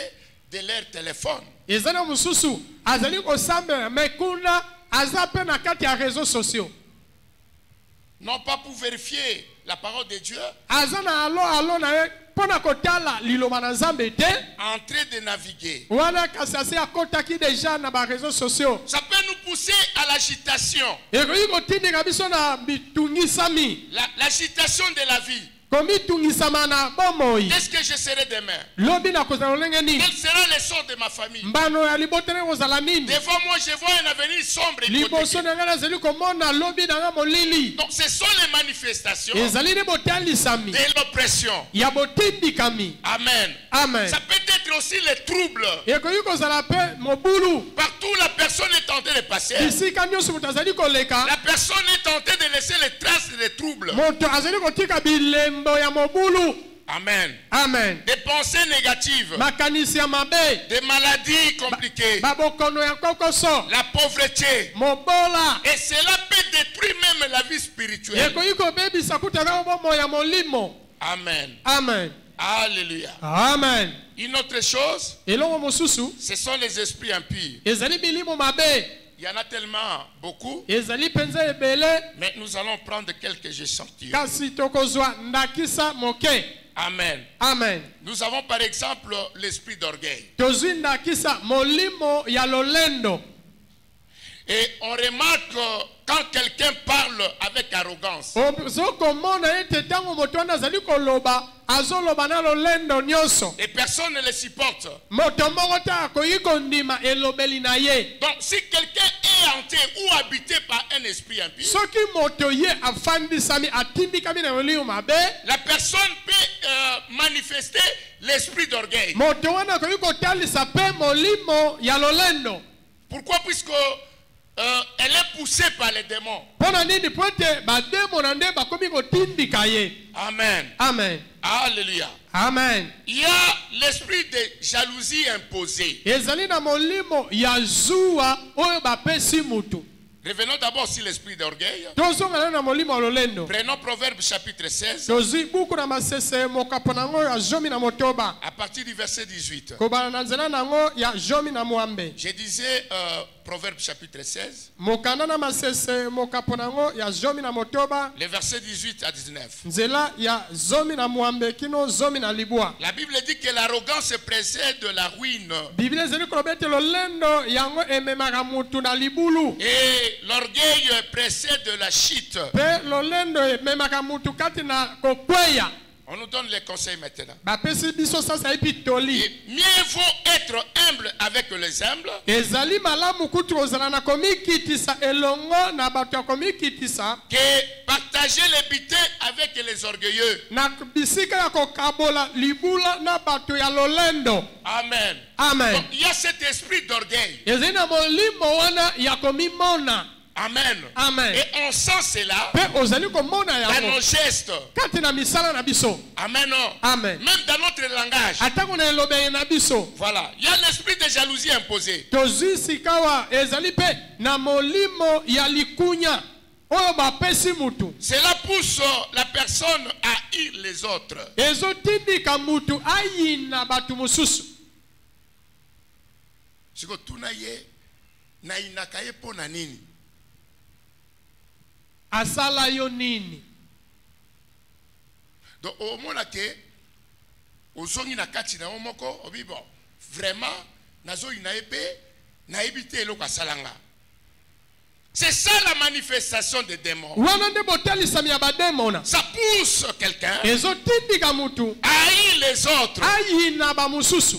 de leur téléphone. Ezana mususu azali kosambela me kuna aza pe na kati ya réseaux sociaux. Non pas pour vérifier la parole de Dieu, Aza na alo na ye pona kotala liloba na Nzambe te. en train de naviguer. Wana kasi asi akotaki deja na ba réseaux sociaux. Ça peut nous pousser à l'agitation. Ekoki kotindika biso na bitungisami. L'agitation de la vie. Komitungisama na bomoi. Qu'est-ce que je serai demain? Lobi na kozala lolenge nini? Quel sera le sort de ma famille? Mbano ya libotene kozala nini? Devant moi, je vois un avenir sombre et Liboso hypothéqué. na nga nazali komona lobi na nga molili. Donc ce sont les manifestations Ezali ne botalisami de l'oppression. ya botindikami. Amen. Amen. Ça peut être aussi les troubles. Ekoki kozala pe mobulu. Partout la personne est tentée de passer. Bisika nyonso moto azali koleka. La personne est tentée de laisser les traces des troubles. Moto azali kotika bilembo ya mobulu. Amen. Amen. Des pensées négatives. Makanisi ya mabe. Des maladies compliquées. Babokono ya kokoso. La pauvreté. Mobola. Et cela peut détruire même la vie spirituelle. Yekoyiko bebi sakutaka bomo ya molimo. Amen. Amen. Alléluia. Amen. Une autre chose, Elongo mosusu. ce sont les esprits impies. Ezali milimo mabe. Il y en a tellement beaucoup, Ezali penza ebele. mais nous allons prendre quelques échantillons. Kasi tokozwa ndakisa moke. Amen. Amen. Nous avons par exemple l'esprit d'orgueil. Tozwi ndakisa molimo ya lolendo. Et on remarque quand quelqu'un parle avec arrogance, Ozokomona ete tango moto wana azali koloba azoloba na lolendo nyonso. et personne ne le supporte. Moto moko ta akoki kondima elobeli na ye. Donc si quelqu'un est hanté ou habité par un esprit impie, Soki moto ye afandisami atindikami na molimo mabe, la personne peut manifester l'esprit d'orgueil. moto wana akoki kotalisa pe molimo ya lolendo. Pourquoi? Puisque elle est poussée par les démons. Pona nini pote bademo na nde bakomi kotindika ye. Amen. Amen. Alléluia. Amen. Il y a l'esprit de jalousie imposée. Ezali na molimo ya zuwa oyo bapesi mutu. Revenons d'abord sur l'esprit d'orgueil. Tozongana na molimo ya lolendo. Prenons Proverbe chapitre 16, Tozwi buku na masese mokapo nango ya zomi na motoba. à partir du verset 18. Kobana na nzela nango ya zomi na mwambe. Je disais Proverbe chapitre 16, Mokanda na masese mokapo nango ya zomi na motoba. les versets 18 à 19. Nzela ya zomi na mwambe kino zomi na libwa. La Bible dit que l'arrogance précède de la ruine Biblia ezali koloba ete lolendo yango ememaka mutu na libulu. et l'orgueil précède de la chute. Pe lolendo ememaka mutu kati na kokweya. On nous donne les conseils maintenant. Bapesi biso sasa epi toli. Et mieux vaut être humble avec les humbles Ezali malamu kutu kozala na komikitisa elongo na bato ya komikitisa. que partager les butins avec les orgueilleux. Na bisika ya kokabola libula na bato ya lolendo. Amen. Amen. Donc, il y a cet esprit d'orgueil. Ezali na molimo wana ya komimona. Amen. Amen. Et on sent cela Pe ozali komona dans yango. nos gestes. Kati na misala na biso. Amen. Amen. Même dans notre langage. Atango na elobeye na biso. Voilà. Il y a l'esprit de jalousie imposé. Tozwi sikawa ezali pe na molimo ya likunya. Oyo bapesi mutu. Cela pousse la personne à haïr les autres. Ezotindika mutu ayina batu mususu. Siko tuna ye na inaka ye po na nini? Asala yo nini? Donc au mona ke ozongi na kati na omoko obi bon vraiment nazo inaebe na ebite eloko asalanga. C'est ça la manifestation des démons. Wana nde botalisami ya bademona. Ça pousse quelqu'un Ezotindika mutu à haïr les autres. ayina ba mususu.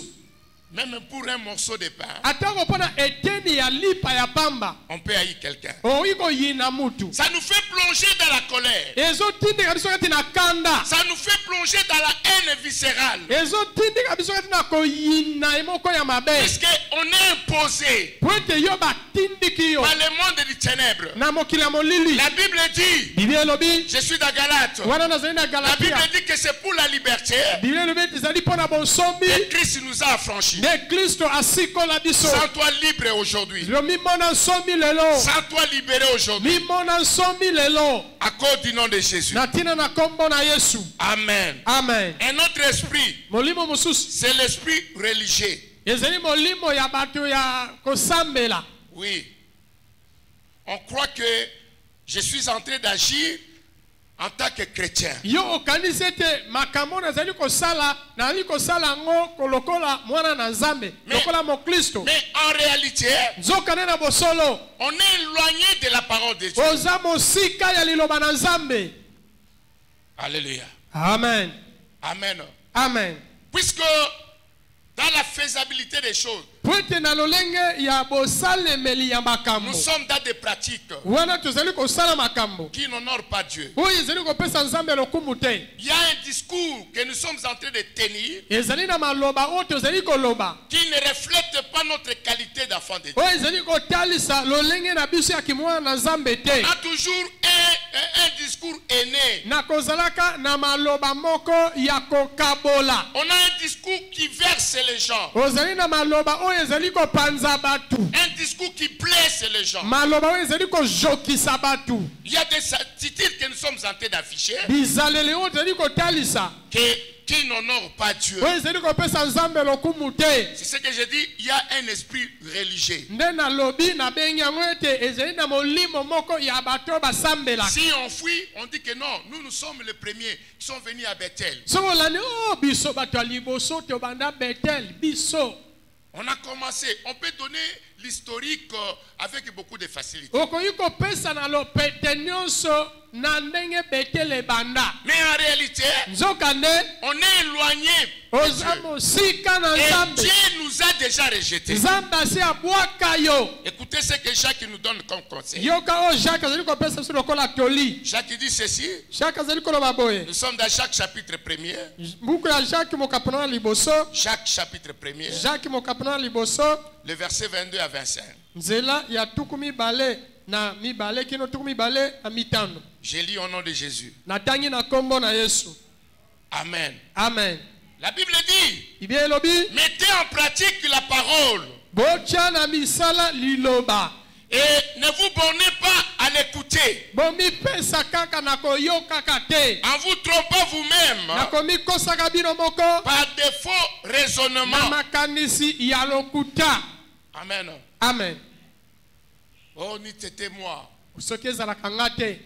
Même pour un morceau de pain, Atango pona eteni ya lipa ya pamba. on peut haïr quelqu'un. Oiko yina mutu. Ça nous fait plonger dans la colère. Ezotindika biso kati na kanda. Ça nous fait plonger dans la haine viscérale. Ezotindika biso kati na koyina emoko ya mabe. Puisqu'on est imposé Pwete yo batindiki yo. par le monde des ténèbres. Na mokili ya molili. La Bible dit, Biblia elobi. je suis dans Galate. Wana nazali na La Bible Galatia. dit que c'est pour la liberté Biblia elobi ezali pona bonsomi. que Christ nous a affranchis. Ne Kristo asikola biso. Sens-toi libre aujourd'hui. Lo mimona nsomi lelo. Sens-toi libéré aujourd'hui. Mimona nsomi lelo. À cause du nom de Jésus. Na tina na kombo na Yesu. Amen. Amen. Un autre esprit, Molimo mosusu. c'est l'esprit religieux. Ezali molimo ya bato ya kosambela. Oui. On croit que je suis en train d'agir en tant que chrétien. Yo okanisi ete makambo nazali kosala nazali kosala ngo kolokola mwana na Nzambe lokola mokristo. Mais en réalité, Nzokana na bosolo. on est éloigné de la parole de Dieu. Oza mosika ya liloba na Nzambe. Alléluia. Amen. Amen. Amen. Puisque dans la faisabilité des choses, Pwete na lolenge ya bosalemeli ya makambo. nous sommes dans des pratiques Wana tozali kosala makambo. qui n'honorent pas Dieu. Oyo ezali kopesa Nzambe lokumu te. Il y a un discours que nous sommes en train de tenir Ezali na maloba oyo tozali koloba. qui ne reflète pas notre qualité d'enfant de Dieu. Oyo ezali kotalisa lolenge na biso ya kimwana na Nzambe te. On a toujours un discours haineux. nakozalaka na maloba moko ya kokabola. On a un discours qui verse les gens. Ozali na maloba oyo ezali kopanza batu. Un discours qui blesse les gens. Maloba oyo ezali kozokisa batu. Il y a des attitudes que nous sommes en train d'afficher Bizaleli oyo ezali kotalisa. qui n'honorent pas Dieu. Oyo ezali kopesa Nzambe lokumu te. C'est ce que je dis, il y a un esprit religieux. Nde nalobi na bengi yango ete ezali na molimo moko ya bato basambelaka. Si on fuit, on dit que non, nous sommes les premiers qui sont venus à Bethel. Soki olandi biso bato ya liboso tobanda Betel biso. On a commencé, on peut donner l'historique avec beaucoup de facilité. Okoki kopesa na lopete nyonso na ndenge Betel ebanda. Mais en réalité, Nzokande on est éloigné de oza Dieu. mosika na Et Nzambe. Dieu nous a déjà rejetés. Nzambe asi abwaka yo. Écoutez ce que Jacques nous donne comme conseil. Yoka o Jacques azali kopesa biso lokola toli. Jacques dit ceci. Jacques azali koloba boye. Nous sommes dans Jacques chapitre 1er. Buku ya Jacques mokapona liboso. Jacques chapitre 1er. Jacques mokapona liboso. Le verset 22 à 25. Nzela ya tuku mibale na mibale kino tuku mibale na mitano. Je lis au nom de Jésus. Natangi na kombo na Yesu. Amen. Amen. La Bible dit, Ibie lobi mettez en pratique la parole bocha na misala liloba. et ne vous bornez pas à l'écouter Bomi pesa kaka na koyoka kate. en vous trompant vous-même Na komi kosaka bino moko par de faux na raisonnements. makanisi ya lokuta. Amen. Amen. Oh, ni témoin Soki ezalaka nga te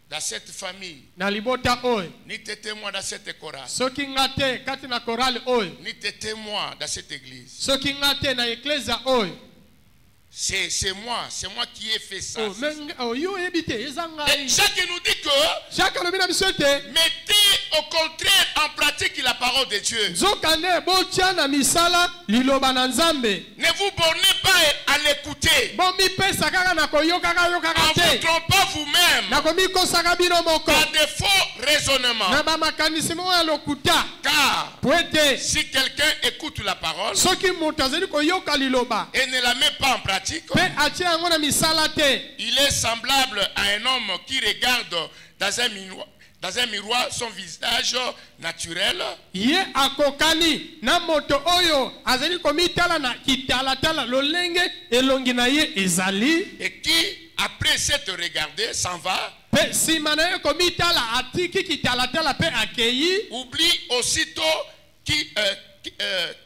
dans cette famille, na libota oyo. ni témoin dans cette chorale, Soki nga te kati na korale oyo. ni témoin dans cette église. Soki nga te na eklezia oyo. C'est moi qui ai fait ça. Oh, men- oh, yo oyebi te eza Et ngai. Jacques nous dit que Jacques alobi na biso ete mettez au contraire en pratique la parole de Dieu. nzokande botia na misala liloba na Nzambe. Ne vous bornez pas à l'écouter Bomipesa kaka na koyokaka yokaka en vous te. trompant vous-même Na komikosaka bino moko. par de faux raisonnements. Na bamakanisi moko ya lokuta. Car Po ete si quelqu'un écoute la parole soki moto azali koyoka liloba et ne la met pas en pratique, mpe atia yango na misala te, il est semblable à un homme qui regarde dans un miroir son visage naturel ye akokani na moto oyo azali komitala na kitalatala lolenge elongi na ye ezali, et qui, après s'être regardé, s'en va, mpe nsima na ye komitala atiki kitalatala mpe akei, oublie aussitôt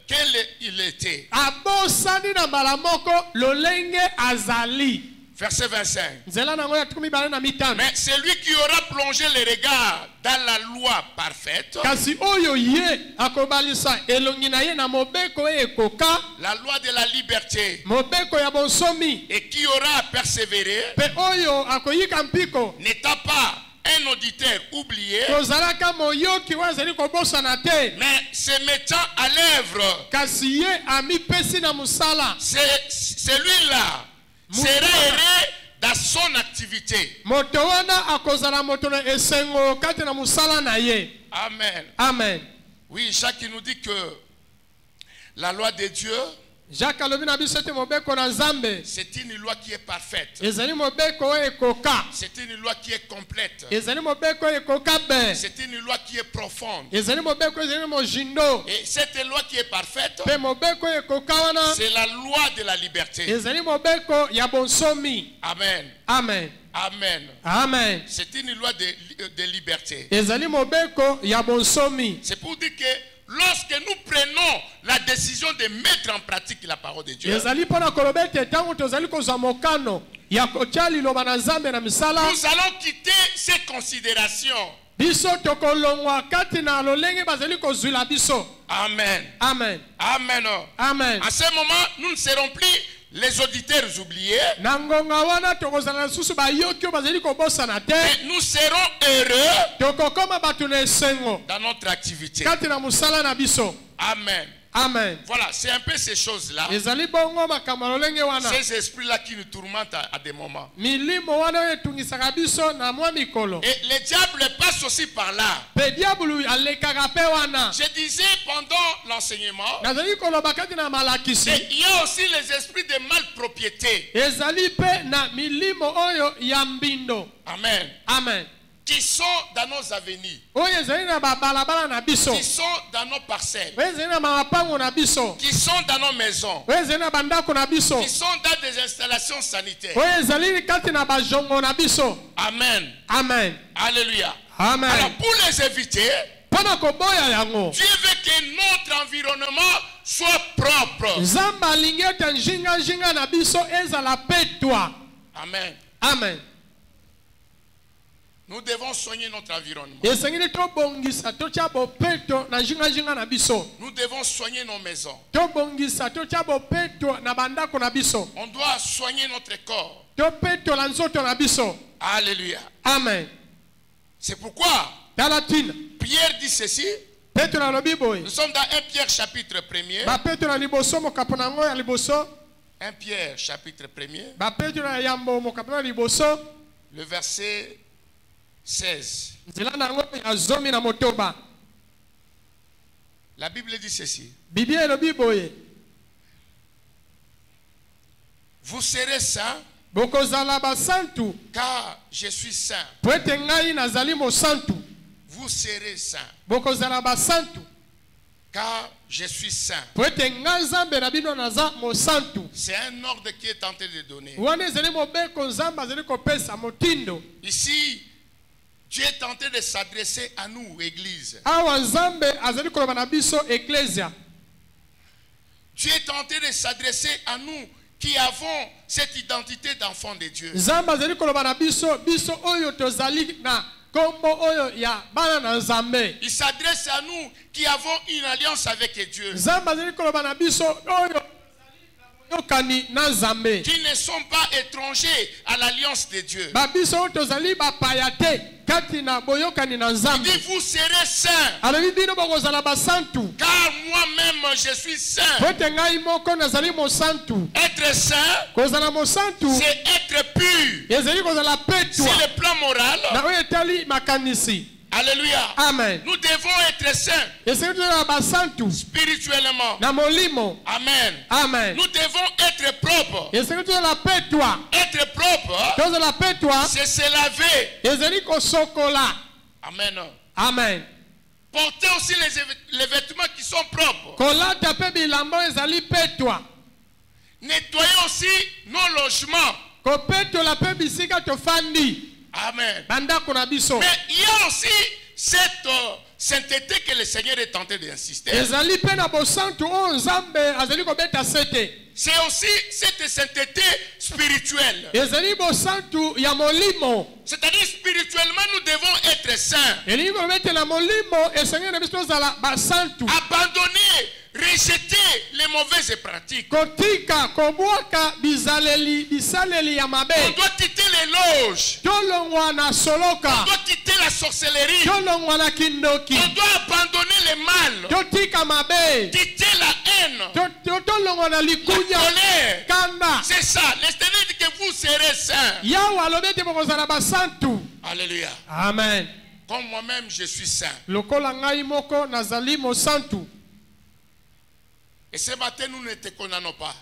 quel il était. abosani na mbala moko lolenge azali. Verset 25. Nzela nango ya 25. Mais celui qui aura plongé les regards dans la loi parfaite, Kasi oyo ye akobalisa elongi na ye na mobeko ekoka, la loi de la liberté, mobeko ya bonsomi, et qui aura persévéré, mpe oyo akoyika mpiko n'étant pas un auditeur oublié, kozalaka moyoki oyo azali kobosana te, mais se mettant à l'œuvre, kasi ye amipesi na mosala. celui-là sera heureux dans son activité. Moto wana akozala moto na esengo kati na mosala na ye. Amen. Amen. Oui, Jacques nous dit que la loi de Dieu, Jacques alobi na biso ete mobeko na Nzambe c'est une loi qui est parfaite. ezali mobeko oyo ekoka, C'est une loi qui est complète. ezali mobeko oyo ekoka be, C'est une loi qui est profonde. ezali mobeko ezali mojindo, Et cette loi qui est parfaite, mpe mobeko oyo ekoka wana c'est la loi de la liberté. ezali mobeko ya bonsomi. Amen. Amen. Amen. Amen. C'est une loi de liberté. Ezali mobeko ya bonsomi. C'est pour dire que lorsque nous prenons la décision de mettre en pratique la parole de Dieu, Ezali mpona koloba ete ntango tozali kozwa mokano ya kotia liloba na Nzambe na misala, nous allons quitter ces considérations. biso tokolongwa kati na lolenge bazali kozwila biso. Amen. Amen. Amen. Amen. En ce moment, nous ne serons plus les auditeurs oubliés, Na ngonga wana tokozala lisusu bayoki oyo bazali kobosana te, mais nous serons heureux tokokoma bato na esengo dans notre activité. kati na mosala na biso. Amen. Amen. Voilà, c'est un peu ces choses-là, Ezali bongo makambo ya lolenge wana. ces esprits-là qui nous tourmentent à des moments. Milimo wana oyo etungisaka biso na mwa mikolo. Et le diable passe aussi par là. Pe diabulu alekaka pe wana. Je disais pendant l'enseignement, Nazali koloba kati na malakisi. et il y a aussi les esprits de malpropriété. Ezali pe na milimo oyo ya mbindo. Amen. Amen. qui sont dans nos avenirs, oyo ezali na babalabala na biso, qui sont dans nos parcelles, oyo ezali na mapango na biso, qui sont dans nos maisons, oyo ezali na bandako na biso, qui sont dans des installations sanitaires. oyo ezali kati na bajongo na biso. Amen. Amen. Alléluia. Amen. Alors pour les éviter, Mpona koboya yango, Dieu veut que notre environnement soit propre. Nzambe alingi ete njinga na biso ezala petwa. Amen. Amen. Nous devons soigner notre environnement. Esengeli tobongisa totya bopeto na njinga na biso. Nous devons soigner nos maisons. Tobongisa totya bopeto na bandako na biso. On doit soigner notre corps. Topeto la nzoto na biso. Alléluia. Amen. C'est pourquoi Talatina. Pierre dit ceci. Petro na lobi boy. Nous sommes dans 1 Pierre chapitre 1er. Ba Petro na liboso mokapo na ngo ya liboso. 1 Pierre chapitre 1er. Ba Petro na yambo mokapo na liboso. Le verset 16. Nzela na ngo ya zomi na motoba. La Bible dit ceci. Biblia lobi boy. Vous serez saints Bokozala ba santu. car je suis saint. Po ete ngai nazali mo santu. Vous serez saints Bokozala ba santu. car je suis saint. Po ete ngai Nzambe na bino naza mo santu. C'est un ordre qui est tenté de donner. Wana ezali mobeko Nzambe azali kopesa motindo. Ici, Dieu est tenté de s'adresser à nous, Église. Awa Nzambe azali koloba na biso eklesia. Dieu est tenté de s'adresser à nous qui avons cette identité d'enfant de Dieu. Nzambe azali koloba na biso oyo tozali na kombo oyo ya bana na Nzambe. Il s'adresse à nous qui avons une alliance avec Dieu. Nzambe azali koloba na biso oyo yokani na Nzambe. Qui ne sont pas étrangers à l'alliance de Dieu. Ba biso oyo tozali bapaya te kati na boyokani na Il Nzambe. dit vous serez saints Alobi bino bokozala basantu. car moi-même je suis saint. Po ete ngai moko nazali mosantu. Être saint, Kozala mosantu c'est être pur. ezali kozala C'est petwa le plan moral. na oyo etali makanisi. Alléluia. Amen. Nous devons être saints Ezali kozala basantu spirituellement. na molimo. Amen. Amen. Nous devons être propres. Ezali kozala petwa. Être propre, Tozala petwa c'est se laver. ezali kosokola. Amen. Amen. Porter aussi les vêtements qui sont propres. Kolata pe bilamba ezali petwa. Nettoyer aussi nos logements. Kopetola pe bisika tofandi. Amen. Bandako na biso. Mais il y a aussi cette sainteté que le Seigneur est tenté d'insister. Ezali pe na bosantu o Nzambe azali kobeta sete. C'est aussi cette sainteté spirituelle. Ezali bosantu ya molimo. C'est-à-dire spirituellement nous devons être saints. Elingi kobeta na molimo esengeli na biso tozala basantu. Abandonner, rejeter les mauvaises pratiques. Kotika kobwaka bisaleli ya On mabe. doit quitter les loges. Tolongwa na On soloka. doit quitter la sorcellerie. Tolongwa na kindoki. On doit abandonner le mal. Totika mabe. Quitter la haine. Tolongwa na La likunya. colère. Kanda. C'est ça. Le Seigneur dit que vous serez saints. Yawe alobi ete bokozala basantu. Alléluia. Amen. Comme moi-même je suis saint. Lokola ngai moko nazali mosantu. Et ce matin nous ne te condamnons pas.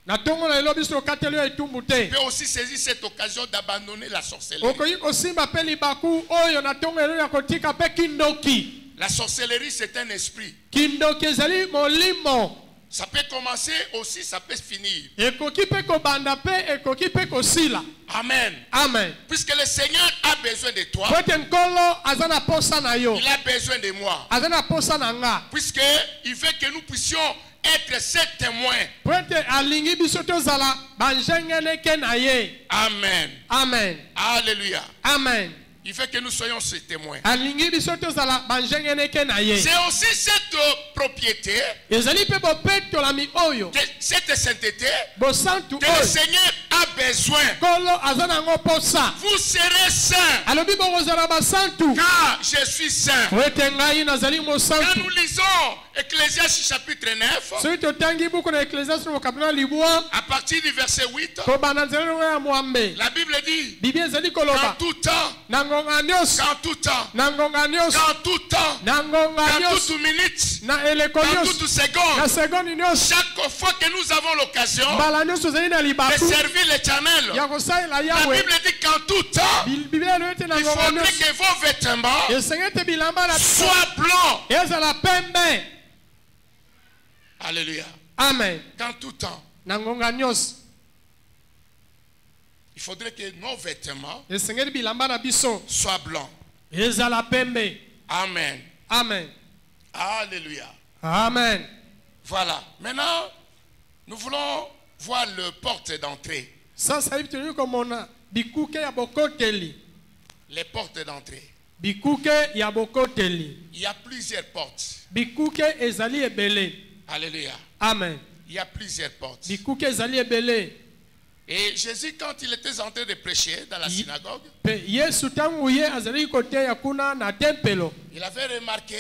Na tongo na lelo biso katelo etumbu te. Tu peux aussi saisir cette occasion d'abandonner la sorcellerie. Okoki kosimba pe libaku oyo na tongo lelo ya kotika pe kindoki. La sorcellerie c'est un esprit. Kindoki ezali molimo. Ça peut commencer aussi, ça peut finir. Ekoki pe kobanda pe ekoki pe kosila. Amen. Amen. Puisque le Seigneur a besoin de toi, Pote nkolo azana posa na yo. il a besoin de moi. Azana posa na nga. Puisque il veut que nous puissions être ses témoins. Pote alingi biso tozala banjengeneke na ye. Amen. Amen. Alléluia. Amen. Il veut que nous soyons ses témoins. Alingi biso tozala banjengeneke na ye. C'est aussi cette propriété, Ezali pe bopetola mi oyo. cette sainteté Bosantu que le oyo. Seigneur a besoin. Kolo azana ngo posa. Vous serez saints, Alobi bokozala basantu. car je suis saint. Wete ngai nazali Quand mosantu. nous lisons Ecclésiaste chapitre 9, Soki totangi buku na Ecclésiaste mokapi na libwa. à partir du verset 8, Kobanda nzela ngo ya mwambe. la Bible dit, Biblia ezali qu'en koloba. tout temps, Na ngonga nyonso. qu'en tout temps, Na ngonga nyonso. qu'en tout temps, Na ngonga dans nyonso. toute minute, Na eleko dans nyonso. toute Na seconde, sekondi nyonso. chaque fois que nous avons l'occasion Mbala nyonso ezali na de libaku. servir l'Éternel, Ya kosalela la Yawe. Bible dit qu'en en tout temps, il faudrait que vos vêtements soient blancs. Alléluia. Amen. Qu'en tout temps, il faudrait que nos vêtements soient blancs. Amen. Amen. Alléluia. Amen. Voilà. Maintenant, nous voulons voir le porte d'entrée. Les portes d'entrée. Il y a plusieurs portes. Alléluia. Amen. Il y a plusieurs portes. Et Jésus, quand il était en train de prêcher dans la synagogue, il avait remarqué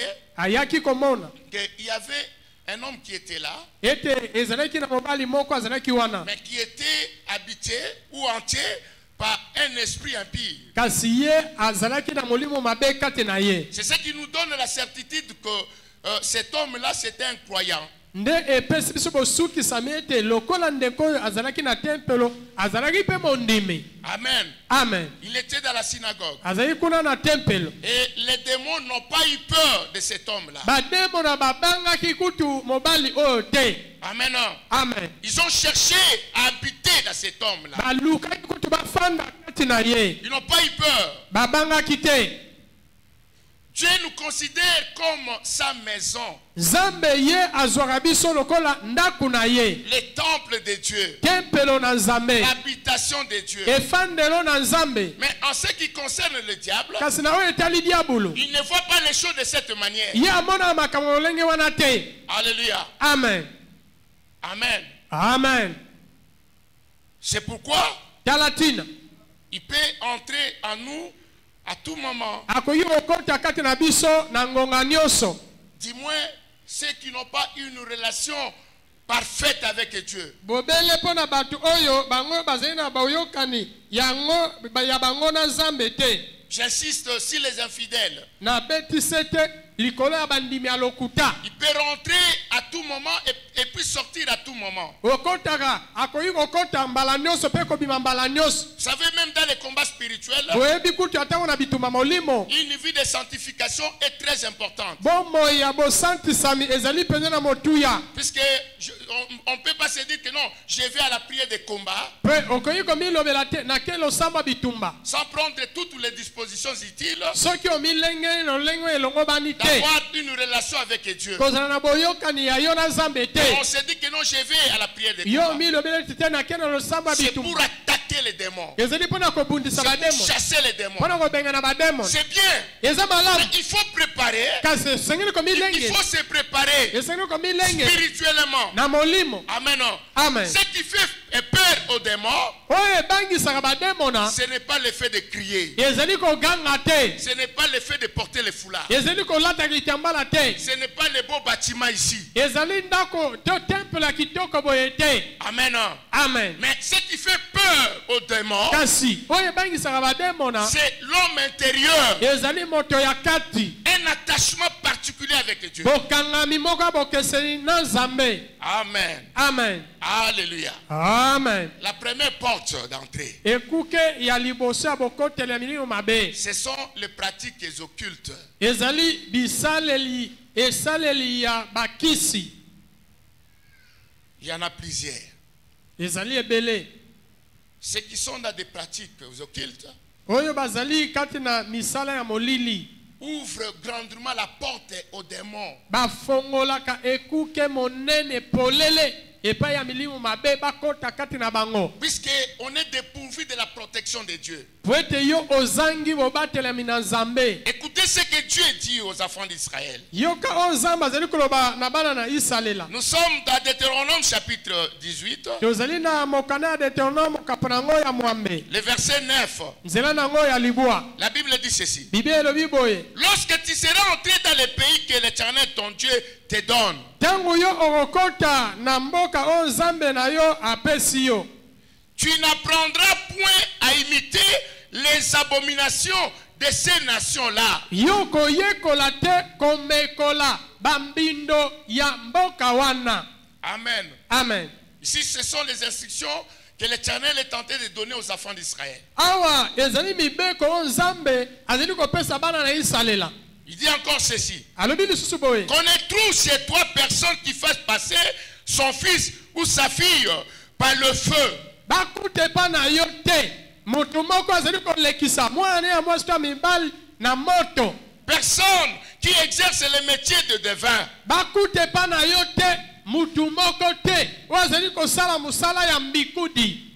qu'il y avait un homme qui était là, mais qui était habité ou hanté par un esprit impie. C'est ce qui nous donne la certitude que cet homme-là, c'était un croyant. Amen. Amen. Il était dans la synagogue. Et les démons n'ont pas eu peur de cet homme-là. Amen. Amen. Ils ont cherché à habiter dans cet homme-là. Ils n'ont pas eu peur. Dieu nous considère comme sa maison. Le temple de Dieu. L'habitation de Dieu. Mais en ce qui concerne le diable, il ne voit pas les choses de cette manière. Alléluia. Amen. Amen. Amen. C'est pourquoi il peut entrer en nous à tout moment. Du moins, ceux qui n'ont pas une relation parfaite avec Dieu. J'insiste sur les infidèles. Il peut rentrer à tout moment et puis sortir à tout moment. Vous savez, même dans les combats spirituels, une vie de sanctification est très importante. Puisque on ne peut pas se dire que non, je vais à la prière de combat sans prendre toutes les dispositions utiles d'avoir une relation avec Dieu. Et on se dit que non, je vais à la prière de combat. C'est pour attaquer les démons. C'est pour chasser les démons. C'est bien. Mais il faut préparer. Il faut se préparer spirituellement. Amen. Amen. Ce qui fait peur aux démons, ce n'est pas le fait de crier. Ce n'est pas le fait de porter les foulards. Ce n'est pas les beaux bâtiments ici. Amen. Amen. Mais ce qui fait peur aux démons, c'est l'homme intérieur. Un attachement particulier avec Dieu. Amen. Amen. Alléluia. Amen. La première porte d'entrée, ce sont les pratiques occultes. Il y en a plusieurs. Ceux qui sont dans des pratiques occultes ouvrent grandement la porte aux démons. Puisqu'on est dépourvu de la protection de Dieu. Écoutez ce que Dieu dit aux enfants d'Israël. Nous sommes dans Deutéronome chapitre 18. Le verset 9. La Bible dit ceci. Lorsque tu seras entré dans le pays que l'Éternel ton Dieu te donne, tu n'apprendras point à imiter les abominations de ces nations-là. Amen. Amen. Ici, ce sont les instructions que l'Éternel est tenté de donner aux enfants d'Israël. awa ezali mibeko oyo nzambe azali kopesa bana na Israela. Il dit encore ceci. Alobi lisusu boye. Qu'on ne trouve chez toi personne qui fasse passer son fils ou sa fille par le feu. Bakute pa na yo te. Moto moko azali kolekisa mwana ya mwasi to mibali na moto. Personne qui exerce le métier de devin. Bakute pa na yo te. Mutu moko te. Oyo azali kosala musala ya mbikudi.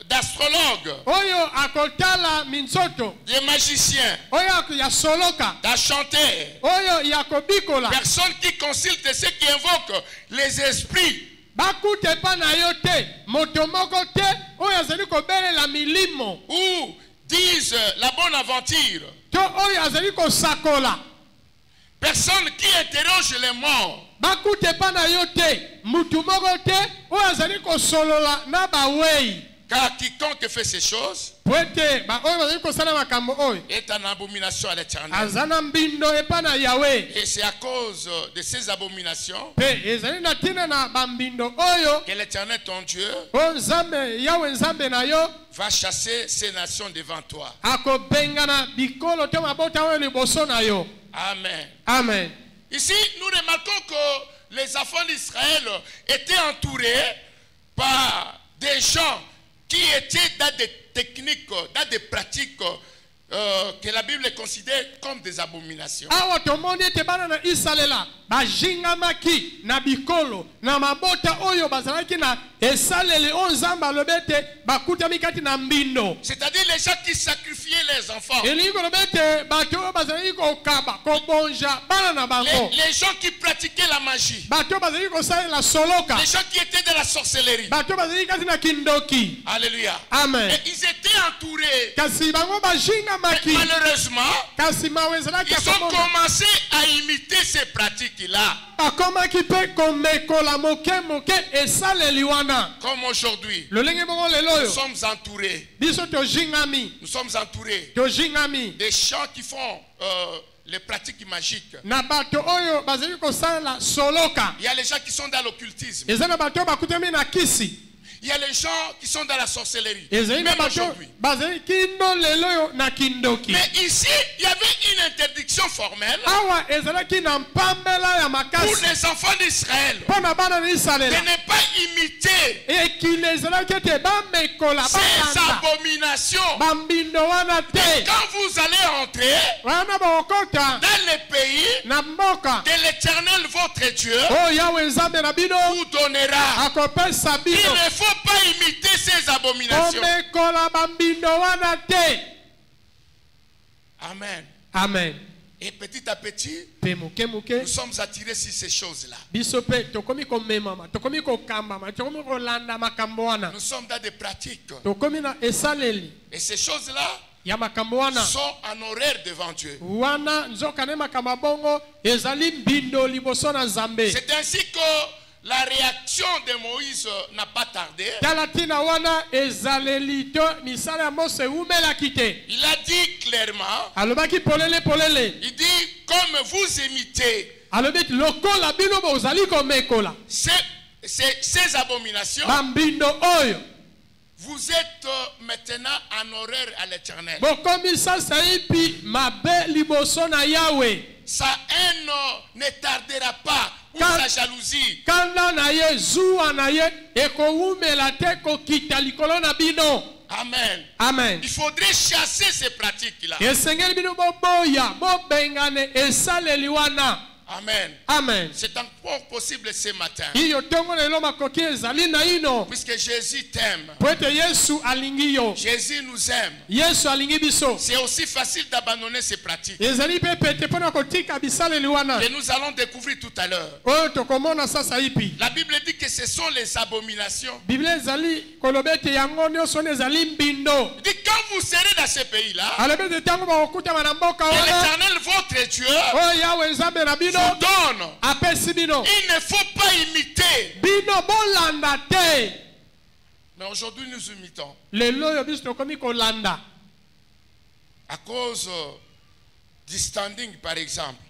D'astrologue. Oyo akotala minzoto. Des magiciens. Oyo ya soloka. D'achanteurs. Oyo ya kobikola. Personne qui consulte ceux qui invoquent les esprits. Bakute pa na yo te. Moto moko te. Oyo azali kobelela milimo. Ou disent la bonne aventure. To oyo azali kosakola. Personne qui interroge les morts. Bakute pa na yo te. Mutu moko te. Oyo azali kosolola na bawei. Car quiconque fait ces choses Pwete ba oyo bazali kosala makambo oyo. est en abomination à l'Éternel. Azana mbindo epa na Yahweh. Et c'est à cause de ces abominations Pe ezali na tina na bambindo oyo. que l'Éternel ton Dieu O nzambe Yahweh nzambe na yo. va chasser ces nations devant toi. Akobengana bikolo te mabota oyo liboso na yo. Amen. Amen. Ici, nous remarquons que les enfants d'Israël étaient entourés par des gens qui étaient dans des techniques, dans des pratiques que la Bible considère comme des abominations. Awa tomoni ete bana na Israela bajingamaki na bikolo na mabota oyo bazalaki na esaleli o nzambe alobete bakutami kati na mbindo. C'est-à-dire les gens qui sacrifiaient les enfants. Elingi kolobete bato oyo bazalaki kokaba kobonja bana na bango. Les gens qui pratiquaient la magie. Bato bazalaki kosalela soloka. Les gens qui étaient de la sorcellerie. Bato bazalaki kati na kindoki. Alléluia. Amen. Et ils étaient entourés. Kasi bango bajingamaki. Mais malheureusement, Kasi mawezalaki ils ont commencé à imiter ces pratiques-là. akomaki pe komekola moke moke esaleli wana. Comme aujourd'hui, Lolenge bongo lelo nous yo. sommes entourés. Biso tojingami. Nous sommes entourés Tojingami. des gens qui font les pratiques magiques. Na bato oyo bazali kosala soloka. Il y a les gens qui sont dans l'occultisme. Eza na bato bakutami na kisi. Il y a les gens qui sont dans la sorcellerie. Ezali na Même bato aujourd'hui. bazali kindo lelo yo na kindoki. Mais ici, il y avait une interdiction formelle Awa ezalaki na mpambela ya pour makasi. les enfants d'Israël Pona bana na de Israela. ne pas imiter Ekile ezalaki ete bamekola ces balanda. abominations. Bambindo wana te. Quand vous allez entrer Wana bakokota dans les pays na mboka. que l'Éternel votre Dieu O Yahweh nzambe na bino vous donnera, akopesa il bino. ne faut pas imiter ces abominations. Omekola bambindo wana te. Amen. Amen. Et petit à petit, Pe moke moke. nous sommes attirés sur ces choses-là. Biso pe tokomi komemama, tokomi kokambama, tokomi kolanda makambo wana. Nous sommes dans des pratiques. Tokomi na esaleli Et ces choses-là ya makambo wana. sont en horaire devant Dieu. Wana nzoka ne makambo bongo ezali mbindo liboso na Nzambe. C'est ainsi que la réaction de Moïse n'a pas tardé. Talatina wana ezaleli to misala ya Mose umela kite. Il a dit clairement, Alobaki polele polele. il dit, comme vous imitez Alobeti lokola bino bozali komekola. ces abominations, Bambindo oyo. vous êtes maintenant en horaire à l'Éternel. Bokomi sasa ipi mabe liboso na Yahweh. Sa haine ne tardera pas, ou Quand- sa jalousie. Kanda na ye zuwa na ye ekowumela te kokita likolo na bino. Amen. Amen. Il faudrait chasser ces pratiques-là. Esengeli bino boboya bobengane esaleli wana. Amen. Amen. C'est encore possible ce matin. Iyo tongo lelo makoki ezali na ino. Puisque Jésus t'aime. Po ete Yesu alingi yo. Jésus nous aime. Yesu alingi biso. C'est aussi facile d'abandonner ces pratiques. Ezali pe pete mpona kotika bisaleli wana. Que nous allons découvrir tout à l'heure. Oyo tokomona sasa ipi. La Bible dit que ce sont les abominations. Biblia ezali koloba ete yango nyonso wana ezali mbindo. Il dit quand vous serez dans ces pays-là, Alobi ete ntango bakokutama na mboka que wana. l'Éternel votre Dieu Oyo Yahweh nzambe na bino. vous donne. Apesi bino. Il ne faut pas imiter. Bino bolanda te. Mais aujourd'hui nous imitons. Lelo oyo biso tokomi kolanda. À cause du standing par exemple.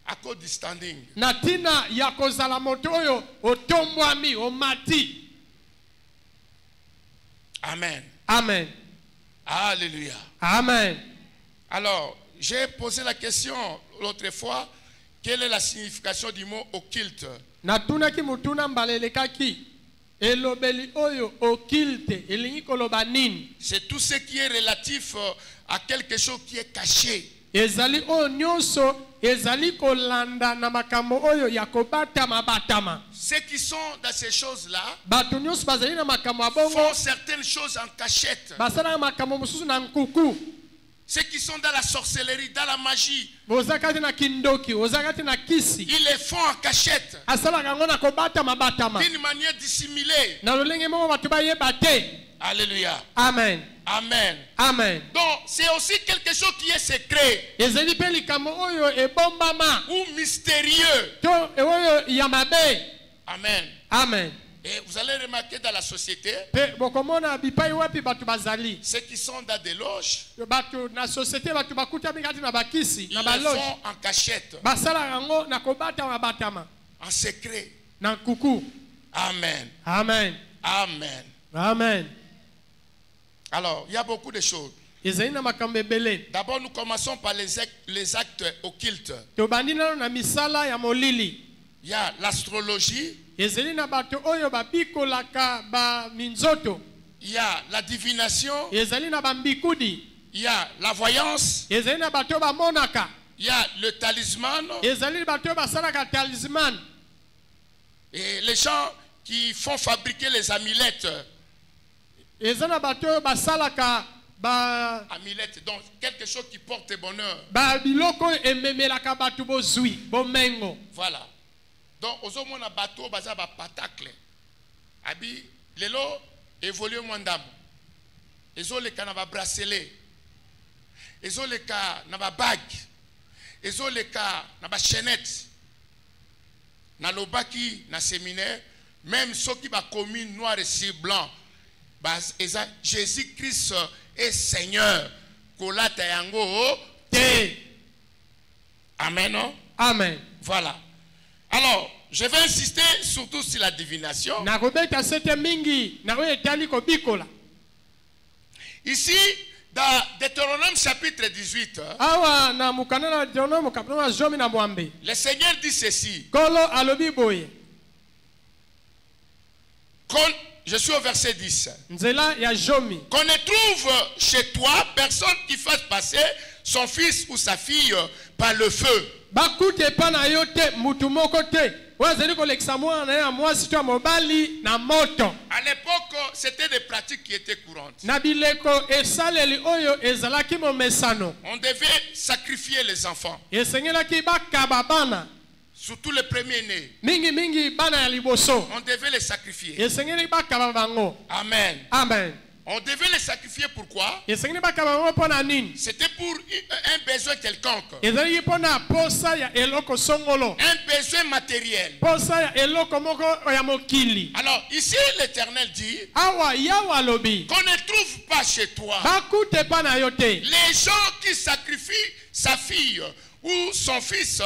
À cause du standing. Na tina ya kozala moto oyo otombwami omati. Amen. Amen. Alléluia. Amen. Alors, j'ai posé la question l'autre fois, quelle est la signification du mot occulte? Natunaki mutuna mbalelekaki. Elobeli oyo occulte elingi koloba nini? C'est tout ce qui est relatif à quelque chose qui est caché. Ezali oyo nyonso ezali kolanda na makambo oyo ya kobatama batama. Ceux qui sont dans ces choses-là Bato nyonso bazali na makambo abongo font certaines choses en cachette. basala makambo mosusu na nkuku. Ceux qui sont dans la sorcellerie, dans la magie, Ozakati na kindoki, ozakati na kisi. ils les font en cachette, Asala kango na kobatama batama. d'une manière dissimulée. Na lolenge moko bato bayeba te. Alléluia. Amen. Amen. Amen. Donc, c'est aussi quelque chose qui est secret Ezali pe likambo oyo ebombama. ou mystérieux. To oyo yamabe. Amen. Amen. Et vous allez remarquer dans la société, Pe bokomona bipai wapi bato bazali. ceux qui sont dans des loges, Bato na société bato bakuta mikati na bakisi ils na le baloge. font en cachette, Basala kango na kobatama batama. en secret. Na nkuku. Amen. Amen. Amen. Amen. Alors, il y a beaucoup de choses. Ezali na makambo ebele. D'abord, nous commençons par les actes occultes. Tobandi nano na misala ya molili. Il y a l'astrologie, Ezali na bato oyo babikolaka ba minzoto. il y a la divination, Ezali na bambikudi. il y a la voyance, Ezali na bato bamonaka. il y a le talisman. Ezali bato basalaka talisman. Et les gens qui font fabriquer les amulettes. Ezali na bato basalaka ba Amulettes, donc quelque chose qui porte bonheur. ba biloko ememelaka bato bozwi bomengo. Voilà. Donc, aux hommes, on a bateau, baza ba patacle. Abi, lelo, évolue mon dame. Ezo le ka na ba bracelet. Ezo le ka na ba bague. Ezo le ka na ba chaînette. Na lobaki, na séminaire, même ceux qui ba commis noir et si blanc. Jésus-Christ est Seigneur. Kolata yango. Te. Amen, non? Amen. Voilà. Alors, je vais insister surtout sur la divination. Na kobeta sete mingi na oyo etali kobikola. Ici, dans Deutéronome chapitre 18, Awa na mukana na Deutéronome kapitolo na zomi na mwambe. le Seigneur dit ceci. Kolo alobi boye. Je suis au verset 10. Nzela ya zomi. Qu'on ne trouve chez toi personne qui fasse passer son fils ou sa fille par le feu. Bakute pa na yo te mutu moko te. Wazeli kolekisa mwana na ya mwasi to ya mobali na moto. À l'époque, c'était des pratiques qui étaient courantes. Na bileko esaleli oyo ezalaki momesano. On devait sacrifier les enfants, Esengelaki bakaba bana. surtout les premiers-nés. Mingi mingi bana ya liboso. On devait les sacrifier. Esengeli bakaba bango. Amen. Amen. On devait les sacrifier pourquoi? Esengeli bakaba bango pona nini? C'était pour un besoin quelconque. Ezali pona posa ya eloko songolo. Un besoin matériel. Posa ya eloko moko ya mokili. Alors, ici, l'Éternel dit Awa yawa lobi. qu'on ne trouve pas chez toi Bakute pa na yo te. les gens qui sacrifient sa fille ou son fils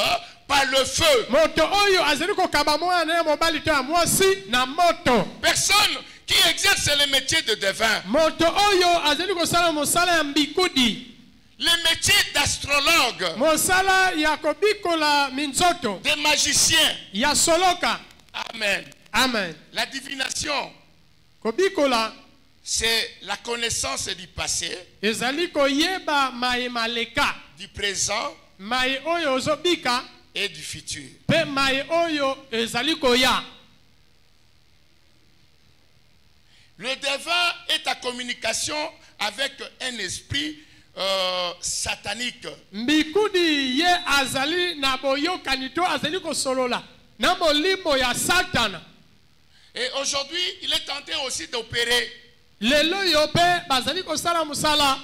par le feu. Moto oyo azali kokaba mwana na ya mobali to ya mwasi na moto. Personne qui exerce le métier de devin, Moto oyo azali kosala mosala ya mbikudi. le métier d'astrologue, Mosala ya kobikola minzoto. de magicien. Ya soloka. Amen. Amen. La divination, Kobikola c'est la connaissance du passé, ezali koyeba maye maleka. du présent Maye oyo ozobika et du futur. pe maye oyo ezali koya. Le devin est en communication avec un esprit satanique. Mbikudi ye azali na boyokani to azali kosolola na molimo ya Satana. Et aujourd'hui, il est tenté aussi d'opérer. Lelo yo pe bazali kosala musala.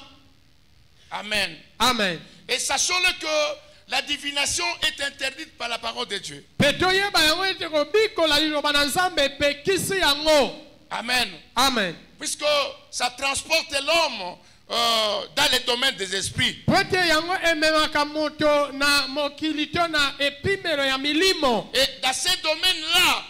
Amen. Amen. Et sachons-le que la divination est interdite par la parole de Dieu. Peto yeba yango ete kobikola liloba na Nzambe pe kisi yango. Amen. Amen. Puisque ça transporte l'homme dans les domaines des esprits. Pote yango ememaka moto na mokili to na epimelo ya milimo. Et dans ces domaines-là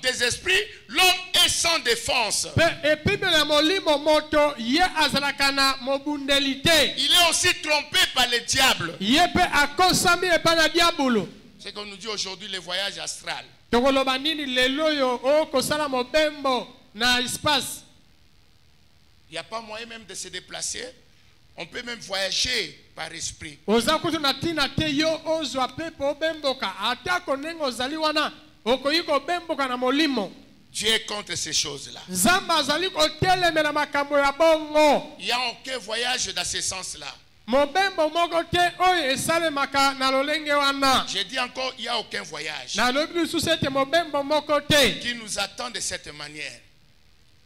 des esprits, l'homme est sans défense. epimela molimo moto ye azalaka na mobundeli te. Il est aussi trompé par le diable. Ye mpe akosami epai na diabolo. C'est comme nous dit aujourd'hui les voyages astrales. Tokoloba nini lelo oyo okosala mobembo na espace. Il n'y a pas moyen même de se déplacer. On peut même voyager par esprit. Oza kutu na tina te yo ozwa pepo obemboka atako ndenge ozali wana okoyi kobemboka na molimo. Dieu est contre ces choses-là. Nzambe azali kotelemela makambo ya bongo. Il n'y a aucun voyage dans ce sens-là. Mobembo moko te oyo esalemaka na lolenge wana. J'ai dit encore, il n'y a aucun voyage Na lobi lisusu ete mobembo moko te qui nous attend de cette manière.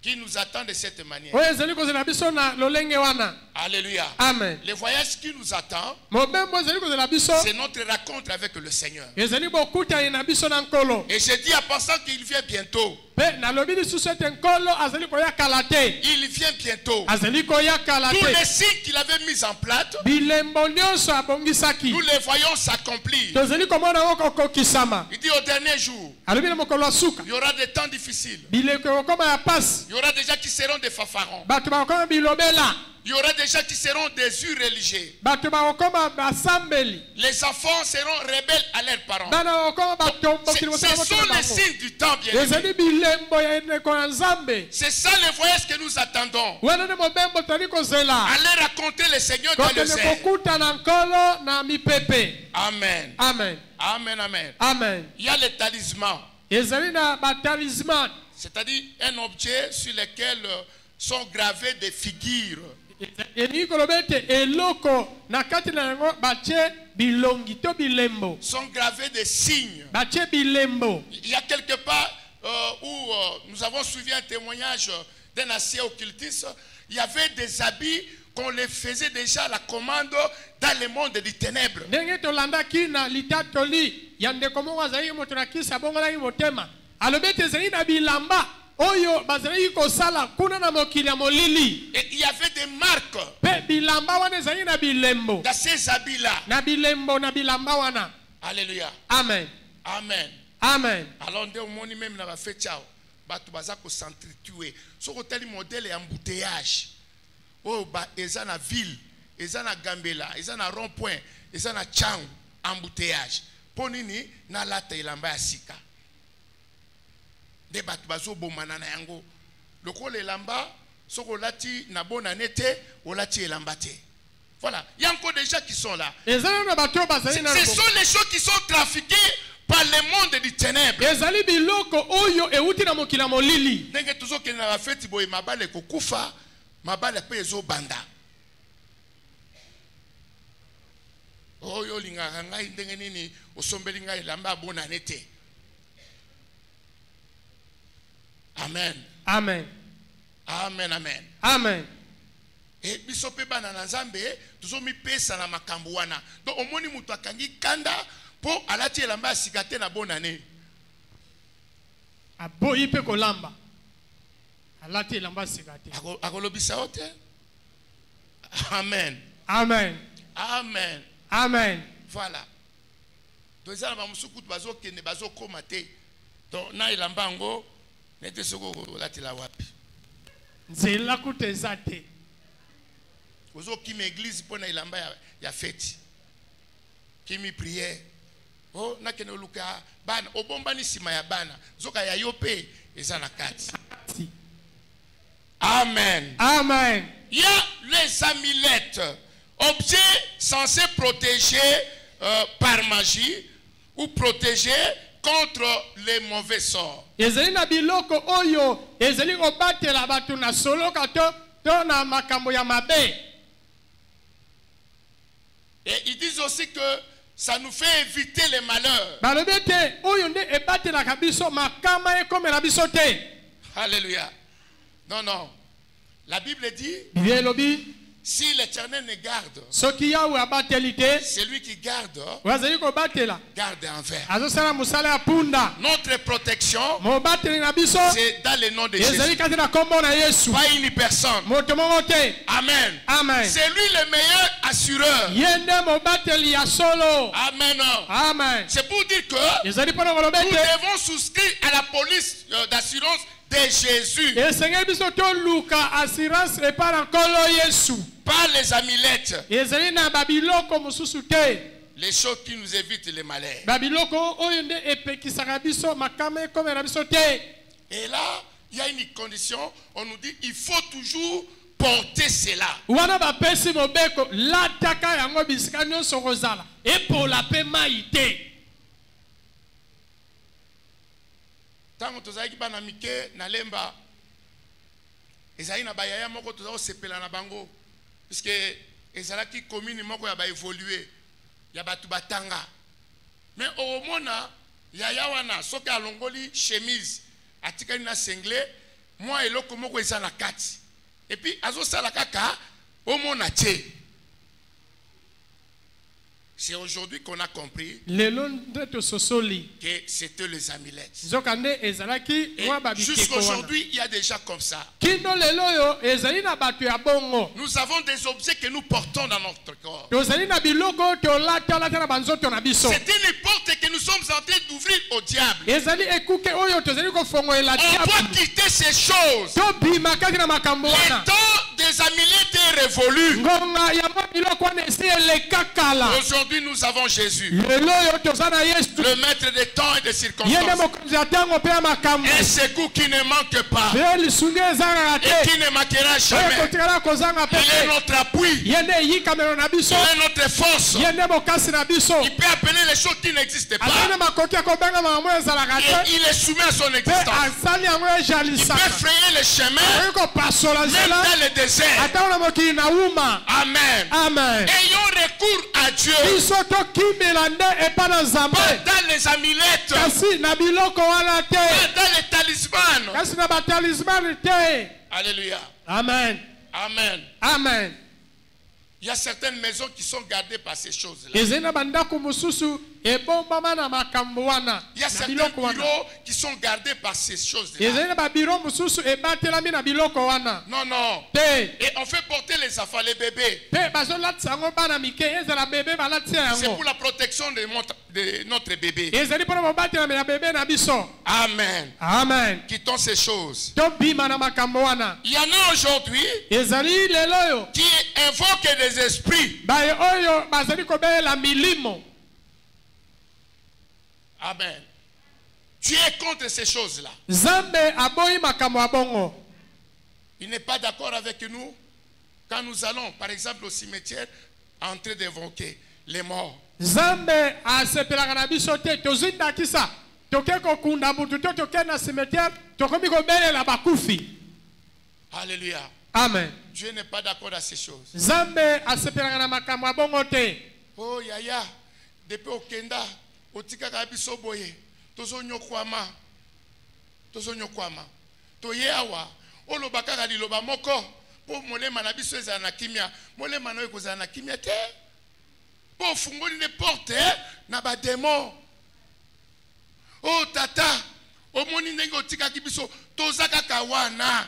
Qui nous attend de cette manière. oyo ezali kozela biso na lolenge wana. Alléluia. Amen. Le voyage qui nous attend, Mobembo ezali kozela biso c'est notre rencontre avec le Seigneur. ezali bokutani na biso na nkolo. Et j'ai dit en pensant qu'il vient bientôt. Pe na lobi lisusu ete nkolo azali koyakala te. Il vient bientôt. Azali koyakala Tous te. les signes qu'il avait mis en place, Bilembo nyonso abongisaki. nous les voyons s'accomplir. Tozali komona ngo kokokisama. Il dit au dernier jour, Alobi na mokolo ya suka. il y aura des temps difficiles. Bileko ekokoma ya pasi. Il y aura des gens qui seront des fanfarons. Bato bakokoma bilobela. Il y aura des gens qui seront des irréligieux. Bato bakokoma basambeli. Les enfants seront rebelles à leurs parents. Bana bakokoma batombokili Ce kosala sont motema les bango. signes du temps, bien aimé. Ezali bilembo ya ndeko ya Nzambe. C'est ça le voyage que nous attendons. Wana ne mobembo tali kozela. Allez rencontrer le Seigneur dans le Kokende ciel. kokuta na nkolo na mipepe. Amen. Amen. Amen, amen. Amen. Il y a les talismans, Ezali na batalisman. c'est-à-dire un objet sur lequel sont gravées des figures. Eni kolobete eloko na kati na yango batie bilongi to bilembo. Sont gravés des signes. Batie bilembo. Il y a quelque part où nous avons suivi un témoignage d'un ancien occultiste. Il y avait des habits qu'on les faisait déjà à la commande dans le monde des ténèbres. Ndenge tolandaki na litatoli ya ndeko moko azali moto na kisa bongolaki motema. Alobete ezali na bilamba oyo bazali kosala kuna na mokili ya molili. Et il y avait des marques Pe bilamba wana ezali na bilembo. dans ces habits-là. Na bilembo na bilamba wana. Alléluia. Amen. Amen. Amen. Alors, on dit même dans la fête, bato baza ko s'entretuer. So ko tali modèle et embouteillage. Oh ba eza na ville, eza na Gambela, eza na rond-point, eza na Chang embouteillage. Ponini na lata ilamba ya sika. De bato bazo bomana na yango. Loko le lamba soko lati na bonane te, o lati elamba te. Voilà, il y a encore des gens qui sont là. Ezali na bato bazali na Ce sont les choses qui sont trafiquées par le monde du ténèbre. ezali biloko oyo euti na mokili ya molili. Ndenge tozokende na bafeti boye mabale kokufa, mabale pe ezobanda. Oyo lingaka ngai ndenge nini osombeli ngai elamba bonane te. Amen. Amen. Amen, amen. Amen. Et biso pe bana na Nzambe tozomipesa na makambo wana. Donc omoni mutu akangi kanda po alati elamba ya sika te na bonane. Aboyi pe kolamba. Alati elamba sika te. Akolobisa yo te. Amen. Amen. Amen. Amen. Voilà. Donc ça va musuku bazo kende bazo koma te. Donc na elamba ngo nete soko lati la wapi. Nzela kuteza te. Ozo kimi église pour na ilamba ya fête. Kimi prière. Oh na kene luka bana obomba ni sima ya bana. Zoka ya yope eza na kati. Amen. Amen. Il y a les amulettes, objets censés protéger par magie ou protéger contre les mauvais sorts. Ezali na biloko oyo ezali kobatela bato na soloka to na makambo ya mabe. Et ils disent aussi que ça nous fait éviter les malheurs. Balobete oyo nde ebatela kabiso makama ekomela biso te. Alléluia. Non, non. La Bible dit, Bielobi si l'Éternel ne garde, soki yawe abateli te, celui qui garde, wazali kobatela garde envers. azosala musala ya punda. Notre protection, Mobateli na biso c'est dans le nom de ezali Jésus. kati na kombo na Yesu. Pas une personne. Moto moko te. Amen. Amen. C'est lui le meilleur assureur. Yende mobateli ya solo. Amen. Amen. C'est pour dire que que ezali mpona koloba nous ete devons souscrire à la police d'assurance de Jésus, esengeli biso toluka assurance epai na nkolo yesu pas les amulettes, ezali na babiloko mosusu te les choses qui nous évitent les malheurs. babiloko oyo nde epekisaka biso makama ekomela biso te. Et là, il y a une condition, on nous dit il faut toujours porter cela. wana bapesi mobeko lataka yango bisika nyonso kozala epola mpe mai te. Tango tozalaki bana mike na lemba ezali na bayaya moko tozali kosepela na bango puisque ezalaki commune moko ya baévolue ya batu batanga, mais omona yaya wana soki alongoli chemise atikali na singlet mwa eloko moko eza na kati et puis azosala kaka omona tie. C'est aujourd'hui qu'on a compris lelo nde tososoli que c'était les amulettes. nzoka nde ezalaki Et mwa babikeko wana jusqu'aujourd'hui, il y a des gens comme ça. kino lelo oyo ezali na bato ya bongo Nous avons des objets que nous portons dans notre corps. tozali na biloko oyo tolatalata na banzoto na biso C'est une porte que nous sommes en train d'ouvrir au diable. ezali ekuke oyo tozali kofongolela On doit diable quitter ces choses. tobima kati na makambo Le wana temps des amulettes est révolu. ngonga ya mwa biloko wana esi eleka kala. Aujourd'hui, nous avons Jésus, lelo oyo toza na yesu le maître des temps et des ye nde circonstances. mokonzi ya ntango mpe ya makambo Un secours qui ne manque pas mpe lisungi ezangaka et te qui ne manquera oyo jamais. kotikala kozanga mpe Il est te notre appui. ye nde eyikamelo na biso Il est notre force. ye nde bokasi na biso Il peut appeler les choses qui n'existent azali na pas. makoki ya kobenga makambo oyo ezalaka te Et il est soumis à son mpe existence. asali yango Il peut ejalisaka frayer les chemins, oyo kopasola même nzela dans le désert. ata na mokili na wuma. Amen. Amen. Ayons recours à Dieu. biso tokimela nde epai na nzambe Pas dans les amulettes, kasi na biloko wana te pas dans les talismans. kasi na batalismane te. Alléluia. Amen. Amen. Amen. Il y a certaines maisons qui sont gardées par ces choses-là. ezali na bandako mosusu ebombama na makambo wana Il y a na certains biloko wana bureaux qui sont gardés par ces choses-là. ezali na babiro mosusu ebatelami na biloko wana Non, non. te Et on fait porter les enfants, les bébés. mpe bazolatisa yango bana mike ezala bebe balatisa C'est yango pour la protection de notre bébé. ezali mpona mobatelami ya bebe na biso. Amen. Amen. Quittons ces choses. tobima na makambo wana Il y en a aujourd'hui ezali lelo oyo qui invoquent des esprits. baye oyo bazali kobelela milimo. Amen. Tu es contre ces choses-là. Nzambe aboyi makambo ya bongo. Il n'est pas d'accord avec nous quand nous allons, par exemple, au cimetière, en train d'invoquer les morts. Nzambe asepelaka na biso te tozwi ndakisa toke kokunda mutu to toke na cimetière tokomi kobelela bakufi. Alléluia. Amen. Dieu n'est pas d'accord à ces choses. Nzambe asepelaka na makambo ya bongo te. Oh, yaya, depuis au Kenda, au Tikaka biso boye, tozo nyokwama, toye awa, olo bakaka liloba moko, po molema na biso ezala na kimia, molema na ekozala na kimia te, po fungoli ne porte, na ba démon. Oh tata, omoni ndenge otikaki biso, tozaka kawana.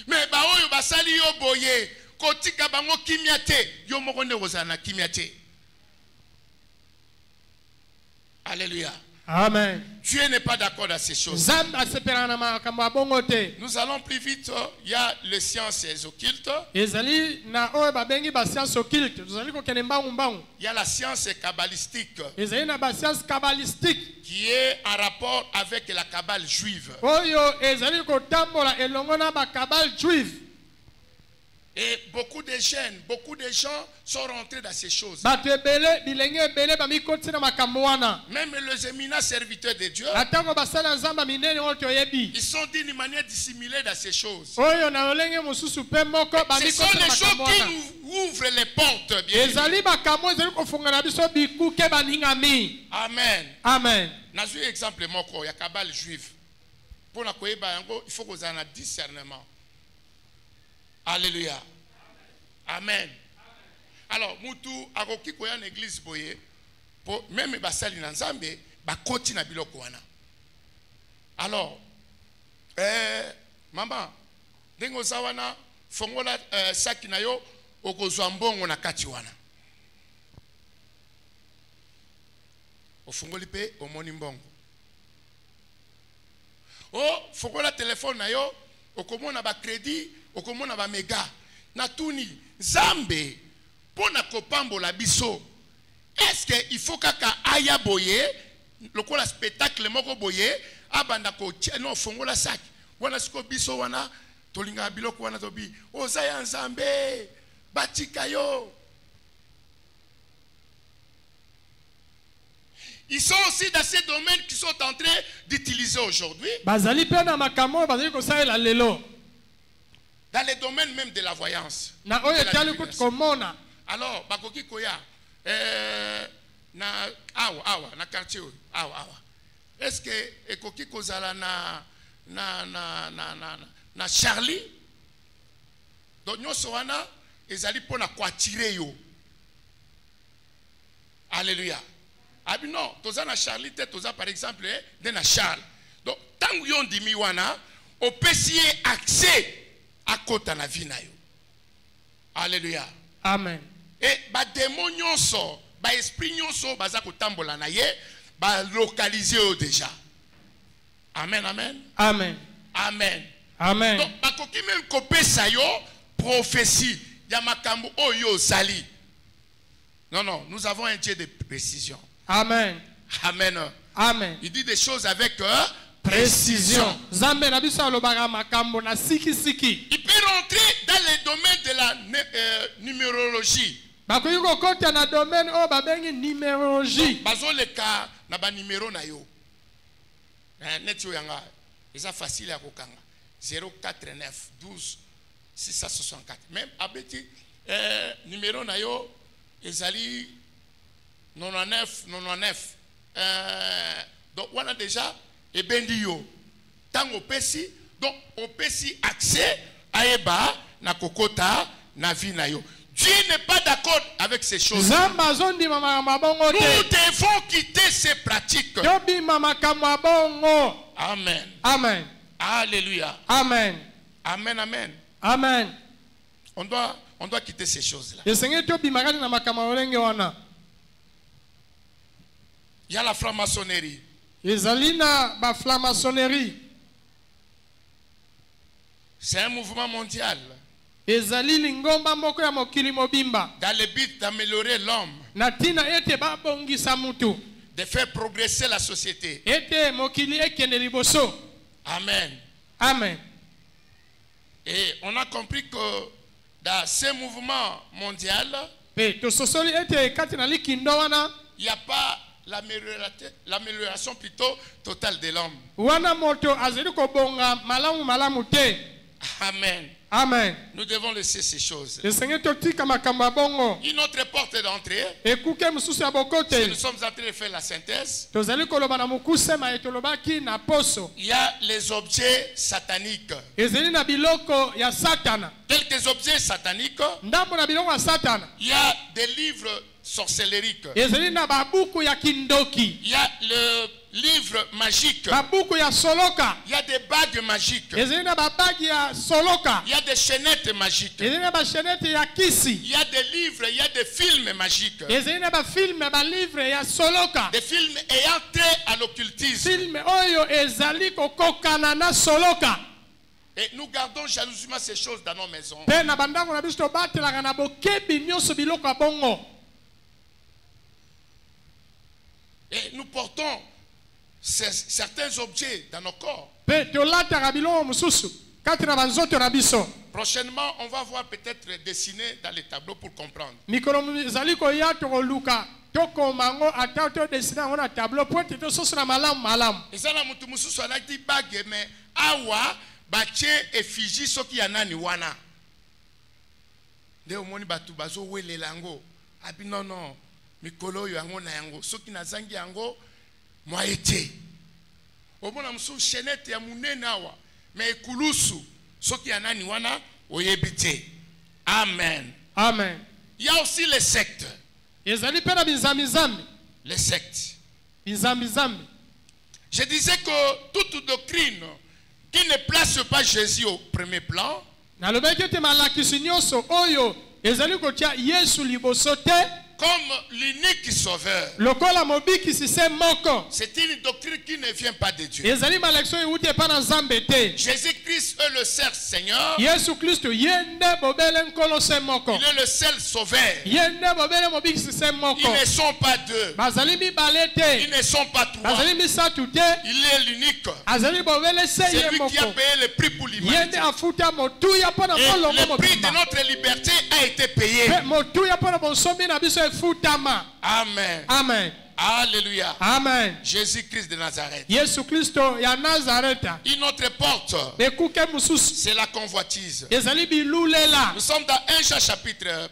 Mais ba oyo basali yo boye, kotika bango kimia te, yo moko nde kozala na kimia te. Alléluia. Amen. Dieu n'est pas d'accord à ces choses. Nzambe asepelaka na makambo ya bongo te. Nous allons plus vite. Il y a les sciences et les occultes. Ezali na oyo babengi basiance occulte tozali kokende mbangu. Il y a la science kabbalistique Ezali na basiance kabbalistique qui est en rapport avec la kabbale juive. oyo ezali kotambola elongo na bakabale juive. Et beaucoup de jeunes, beaucoup de gens sont rentrés dans ces choses. Bato ebele bilenge ebele bamikoti na makambo wana. Même les éminents serviteurs de Dieu, Atango basala nzamba minene oyo toyebi. ils sont d'une manière dissimulée dans ces choses. Oyo na olenge mosusu pe moko Ce bamikoti sont na les choses makambo qui wana. nous ouvrent les portes. Bien. Ezali makambo ezali kofunga na biso bikuke baningami. Amen. Amen. Nazu exemple moko ya kabale juive. Pour na koyeba yango, il faut que vous en ayez discernement. Alléluia. Amen. Alors, mutu akoki koya na église boye, pour même basali na nzambe, bakoti na biloko wana. Alors, maman, dengo zawana fongola saki na yo okozwa mbongo na kati wana. ofungoli pe omoni mbongo. Oh, fongola téléphone na yo, okomona ba crédit, okomona ba méga. Na tuni Nzambe pona kopambola biso. Est-ce que il faut kaka aya boye, lokola spectacle moko boye, abanda ko no fongola sac. Wana siko biso wana tolinga biloko wana tobi. Ozaya Nzambe, batika yo. Ils sont aussi dans ces domaines qui sont en train d'utiliser aujourd'hui. Dans les domaines même de la voyance. Alors, bakoki koya na awa na quartier awa. Est-ce que ekoki kozala na Charlie? Donc nyoso wana ezali pona ko attirer yo. Alléluia. Ah non, toza na Charlie te toza par exemple de na Charles. Donc tant yon dimi wana au pesier accès à kota na vie na yo. Alléluia. Amen. Et ba démon nyonso, ba esprit nyonso baza kotambola na ye, ba localiser yo déjà. Amen, amen. Amen. Amen. Amen. Donc ba koki même kopesa yo prophétie ya makambo oyo sali. Non, non, nous avons un Dieu de précision. Amen. Amen. Amen. Il dit des choses avec précision. Il peut rentrer dans les domaines de la numérologie. Bazo le cas na ba numéro na yo. Netio yanga. C'est facile à kokanga. 089 12 664. Même abeti numéro na yo ezali 99. Donc on a déjà et bendio. Tant au pesi, donc au pesi accès à eba na kokota na vie na yo. Dieu n'est pas d'accord avec ces choses. Nous devons quitter ces pratiques. Amen. Amen. Alléluia. Amen. Amen, amen. Amen. On doit quitter ces choses-là. Il y a la franc-maçonnerie. C'est un mouvement mondial. Dans le but d'améliorer l'homme. De faire progresser la société. Amen. Amen. Et on a compris que dans ce mouvement mondial, il n'y a pas l'amélioration plutôt totale de l'homme. Amen. Amen. Nous devons laisser ces choses. Une autre porte d'entrée. Si nous sommes en train de faire la synthèse, il y a les objets sataniques. Quelques objets sataniques. Il y a des livres sorcellériques. Il y a le livre magique. Il y a des bagues magiques. Il y a des chaînettes magiques. Il y a des livres, il y a des films magiques. Des films ayant trait à l'occultisme. Et nous gardons jalousement ces choses dans nos maisons. Et nous portons certains objets dans nos corps. Prochainement, on va voir peut-être dessiner dans les tableaux pour comprendre. Et ça, la mutu mususu alaki bague, mais awa bache effigie soki yanani wana. De omoni batu bazo wele lango. Abi non non, mikolo yango na yango. Soki na zangi yango, moi ete. Omona musu chenette ya munene awa, mais kulusu soki yanani wana oyebite. Amen. Amen. Il y a aussi les sectes. Les sectes. Je disais que toute doctrine qui ne place pas Jésus au premier plan comme l'unique sauveur. lokola mobikisi se moko C'est une doctrine qui ne vient pas de Dieu. ezali malakisi oyo euti epai na nzambe te. Jésus-Christ est le seul Seigneur. yesu kristo ye nde bobele nkolo se moko. Il est le seul sauveur. ye nde bobele mobikisi se moko. Ils ne sont pas deux. bazali mibale Ils te. ne sont pas trois. bazali misatu te. Il est l'unique. azali bobele se C'est ye lui qui a moko. payé le prix pour ye l'humanité. nde afuta motuya mpo na Et molongo le prix de mobimba. notre liberté a été payé. Mpe motuya mpo na bonsomi na biso efutama. Amen. amen. Alléluia. amen. Jésus-Christ de Nazareth. yesu kristo ya nazareta. Une autre porte, bekuke mosusu c'est la convoitise. ezali bilulela. Nous sommes dans 1 Jean chapitre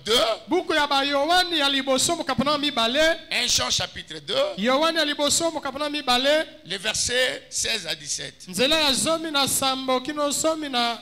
2. buku ya bayohani ya liboso mokapana mibale. 1 Jean chapitre 2, yohani ya liboso mokapana mibale. les versets 16 à 17. nzela ya zomi na sambo kino zomi na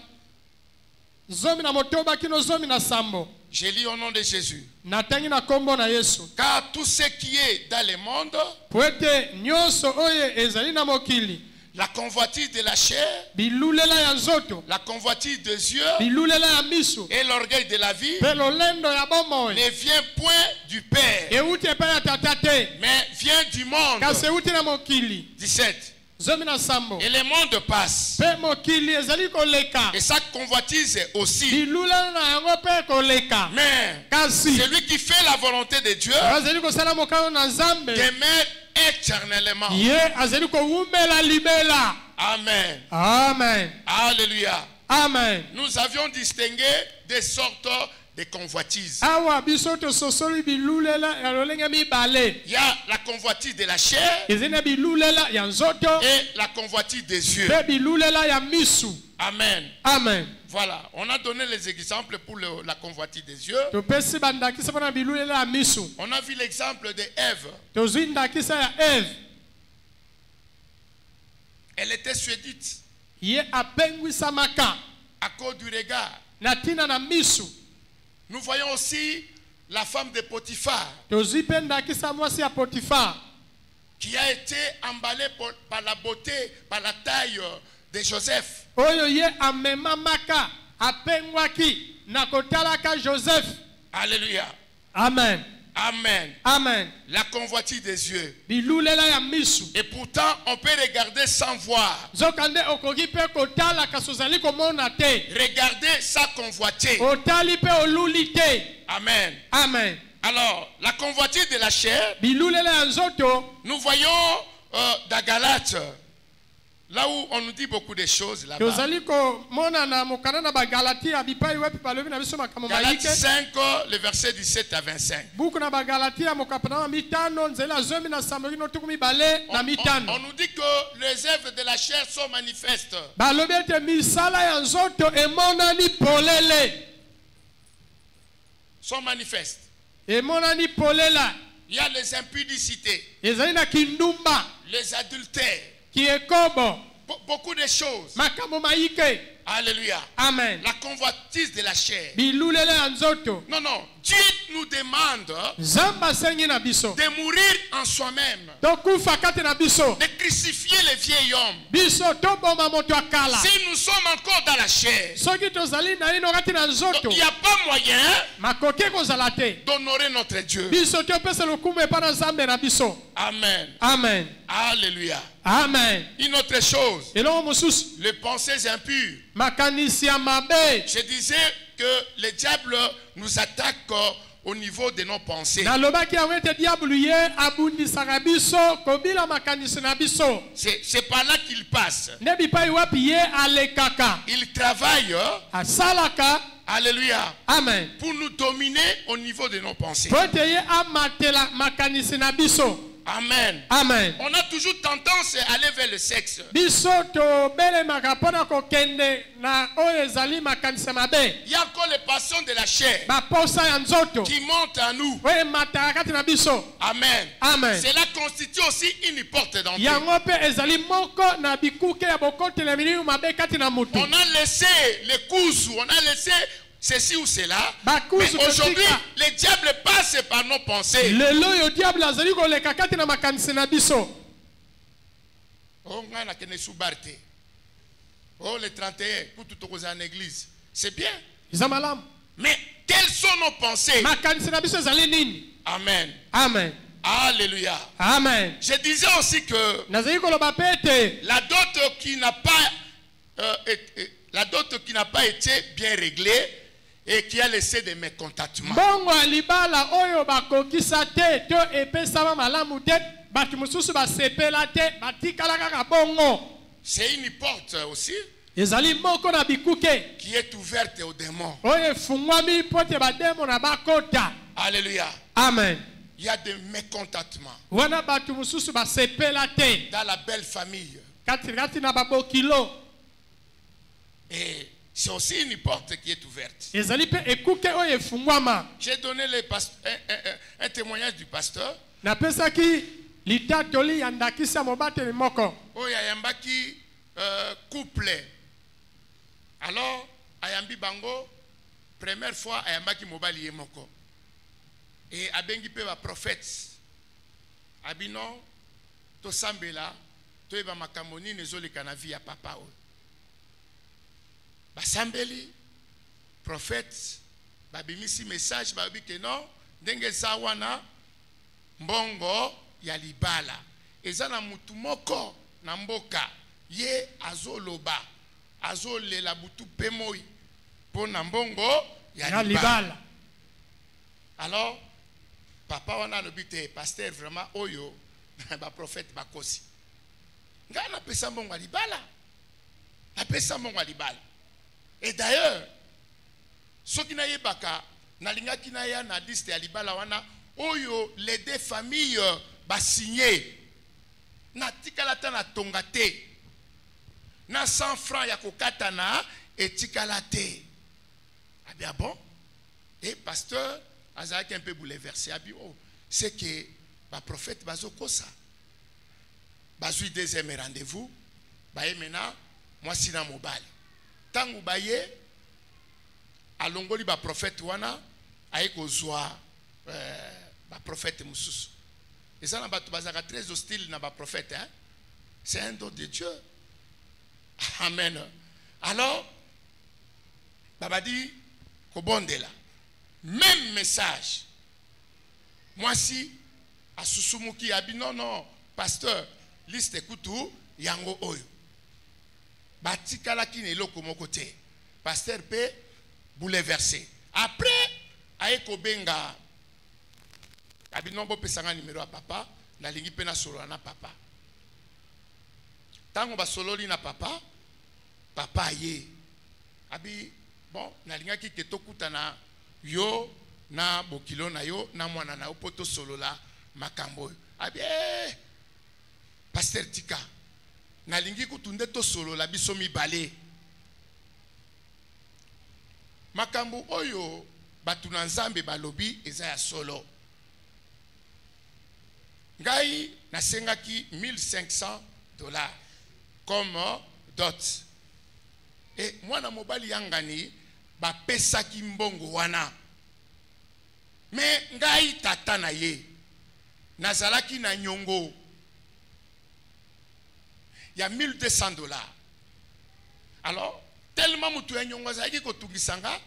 motoba kino zomi na sambo. Je lis au nom de Jésus. natangi na kombo na yesu. Car tout ce qui est dans le monde, po ete nyonso oyo ezali na mokili. la convoitise de la chair, bilulela ya nzoto. la convoitise des yeux bilulela ya miso. et l'orgueil de la vie mpe lolendo ya bomoi. ne vient point du Père, euti epai ya tata te. mais vient du monde. kasi euti na mokili. 17. zomi na sambo. Et le monde passe. mpe mokili ezali koleka. Et sa convoitise aussi. bilulela na yango mpe koleka. Mais kasi celui qui fait la volonté de Dieu azali kosala mokano na nzambe. demeure éternellement. ye azali kowumela libela. Amen. amen. Alléluia. amen. Nous avions distingué des sortes de convoitises. awa biso tososoli bilulela ya lolenge mibale. Il y a la convoitise de la chair ezali na bilulela ya nzoto. et la convoitise des yeux. mpe bilulela ya misu. Amen. amen. Voilà, on a donné les exemples pour la convoitise des yeux. topesi bandakisa mpo na bilulela ya misu. On a vu l'exemple de Ève. tozwi ndakisa ya eve. Elle était séduite ye apengwisamaka à cause du regard. na ntina na misu. Nous voyons aussi la femme de Potiphar tozwi mpe ndakisa mwasi ya potifar qui a été emballée par la beauté, par la taille de Joseph. oyo ye amemamaka apengwaki na kotalaka joseph. Alléluia. amen. Amen. amen. La convoitise des yeux. bilulela ya misu. Et pourtant, on peut regarder sans voir. nzoka nde okoki mpe kotala kasi ozali komona te. Regarder sans convoiter. otali mpe oluli te. Amen. amen. Alors, la convoitise de la chair, bilulela ya nzoto. nous voyons dans Galates, là où on nous dit beaucoup de choses là-bas. tozali komona na mokanda na bagalati ya bipai wepi balobi na biso makambo Galates mayike. 5, le verset 17 à 25. buku na bagalati ya mokapana na mitano nzela ya zomi na sambo kino tuku mibale na On mitano. nous dit que les œuvres de la chair sont manifestes. balobi ete misala ya nzoto emonani polele. Sont manifestes. emonani polela. Il y a les impudicités, ezali na kindumba. les adultères, kiekobo. beaucoup de choses. makambo mayike. Alléluia. amen. La convoitise de la chair. bilulela ya nzoto. Non, non. Dieu nous demande nzambe asengi na biso. de mourir en soi-même, tokufa kati na biso. de crucifier le vieil homme. biso toboma moto akala. Si nous sommes encore dans la chair, soki tozali na ino kati na nzoto. il n'y a pas moyen makoki kozala te. d'honorer notre Dieu. biso topesa lokumu epai na nzambe na biso. Amen. amen. Alléluia. amen. Une autre chose, elongo mosusu. les pensées impures. makanisi ya mabe. Je disais que le diable nous attaque au niveau de nos pensées. nalobaki yango ete diablu ye abundisaka biso kobila makanisi na biso. C'est par là qu'il passe. nde bipai wapi ye alekaka. Il travaille, asalaka. alléluia, amen. pour nous dominer au niveau de nos pensées. po ete ye amatela makanisi na biso. Amen. amen. On a toujours tendance à aller vers le sexe. biso tobelemaka mpona kokende na oyo ezali makanisi mabe. Il y a encore les passions de la chair baposa ya nzoto qui montent à nous. oyo emataka kati na biso. Amen. amen. Cela constitue aussi une porte d'entrée. yango mpe ezali moko na bikuke ya bokotelemini mabe kati na mutu. On a laissé les couses, on a laissé ceci ou cela. Bakuzu Mais aujourd'hui, kotika. le diable passe par nos pensées. lelo oyo diable azali koleka kati na makanisi na biso. Oh, on a kene soubarte. Oh, le 31, pour tout en église. C'est bien. eza malamu. Mais Quelles sont nos pensées? makanisi na biso ezali nini? Amen. Amen. Alléluia. Amen. Je disais aussi que Nazali koloba pe ete la dot qui n'a pas été bien réglée et qui a laissé des mécontentements. bongo ya libala oyo bakokisa te to epesama malamu te bato mosusu basepela te batikala kaka bongo. C'est une porte aussi Ezali moko na bikuke qui est ouverte aux démons. oyo efungwami mpo te bademo na bakota. Alléluia. Amen. Il y a des mécontentements Wana bato mosusu basepela te dans la belle famille. katikati na babokilo. Et c'est aussi une porte qui est ouverte. Ezali pe ekuke oyo efungwama. J'ai donné un témoignage du pasteur. Napesaki litatoli ya ndakisa mobateli moko. Oh, yambaki couple. Alors, ayambi bango, première fois, ayambaki mobali yemoko. Et abengi pe ba prophète. Abino, to sambela, to eba makamoni nezoli kanavi ya papa o. Basambeli, prophète, babimisi message, babi ke non, ndenge zawana, mbongo ya libala. Eza na mutu moko na mboka, ye azoloba, azolela butu pemoi, po na mbongo ya libala. Alors, papa wana lobite, pasteur vraiment oyo, ba prophète bakosi. Nga na pesa mbongo ya libala. Na pesa mbongo ya libala. Et d'ailleurs, ce qui n'a pas na lingaki na ya na liste ya libala wana oyo les deux familles ba signé na tikalata na tongate na 100 francs ya kokata na etikalate. Ah bien bon? Et pasteur azaki un peu bouleversé. Ah bien oh, c'est que ba prophète bazoko ça. Bazui deuxième rendez-vous. Ba maintenant moi sina mobile. Tangu baye alongoli ba prophète wana aiko zwa ba prophète mususu. Et ça na batu bazaka très hostile na ba prophète hein. C'est un don de Dieu. Amen. Alors baba dit kobondela. Même message. Moi si asusumuki abi non pasteur liste kutu yango oyo. Batikala ki ne loko moko te. Pasteur pe bouleversé. Après aeko benga abi nombo pesanga numéro a papa na lingi pe na solo na papa. Tango ba sololi na papa papa ye. Abi bon na linga ki ketokuta na yo na bokilo na yo na mwana na opoto solola makambo. Abi pasteur tika na lingi kutunde to solo la biso mibale makambo oyo batu na nzambe balobi eza ya solo ngai nasengaki $1500 comme dot et mwana mobali yangani bapesaki mbongo wana mais ngai tata na ye nazalaki na nyongo il y a $1200. Alors, tellement mutu ya nyongo zaki ko tungisanga,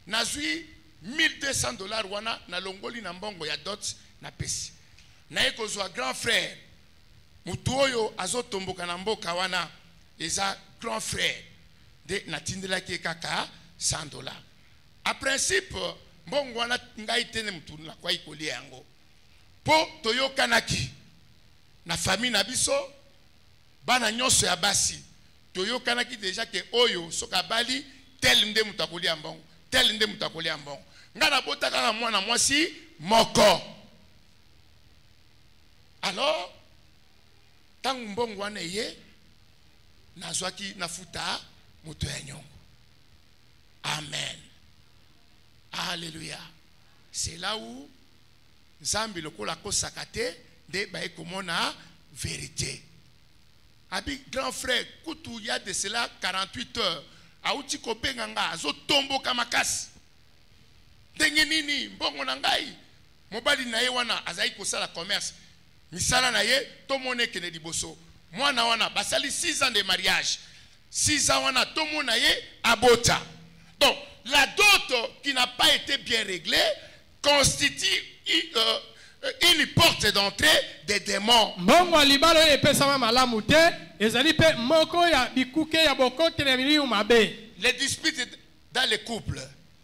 nazui $1200 wana na longoli na mbongo ya dot na pesi. Na eko zwa grand frère. Mutu oyo azotomboka na mboka wana eza grand frère de natindela ki kaka $100. A principe mbongo wana ngai tene mutu na kwa ikoli yango. Po toyokanaki na famille na biso bana nyonso ya basi toyokanaki déjà que oyo soka bali tel nde mutakoli ya mbongo tel nde mutakoli ya mbongo ngana botaka na mwana mwasi moko. Alors tangu mbongo wana ye nazwaki nafuta muto ya nyongo. Amen. Alléluia. C'est là où Nzambi lokola kosaka te de ba ekomona vérité. Abi grand frère, kutu ya de cela 48 heures. Auti kobenga nga azo tombo kamakasi. Ndenge nini mbongo na ngai. Mobali na ye wana azai kosala commerce. Misala na ye to mone kene liboso. Mwana wana basali 6 ans de mariage. 6 ans wana to mona ye abota. Donc la dot qui n'a pas été bien réglée constitue une porte d'entrée des démons. Mbongo ya libala oyo epesama malamu te ezali mpe moko ya bikuke ya bokotela ya milimu mabe. Les disputes dans les couples,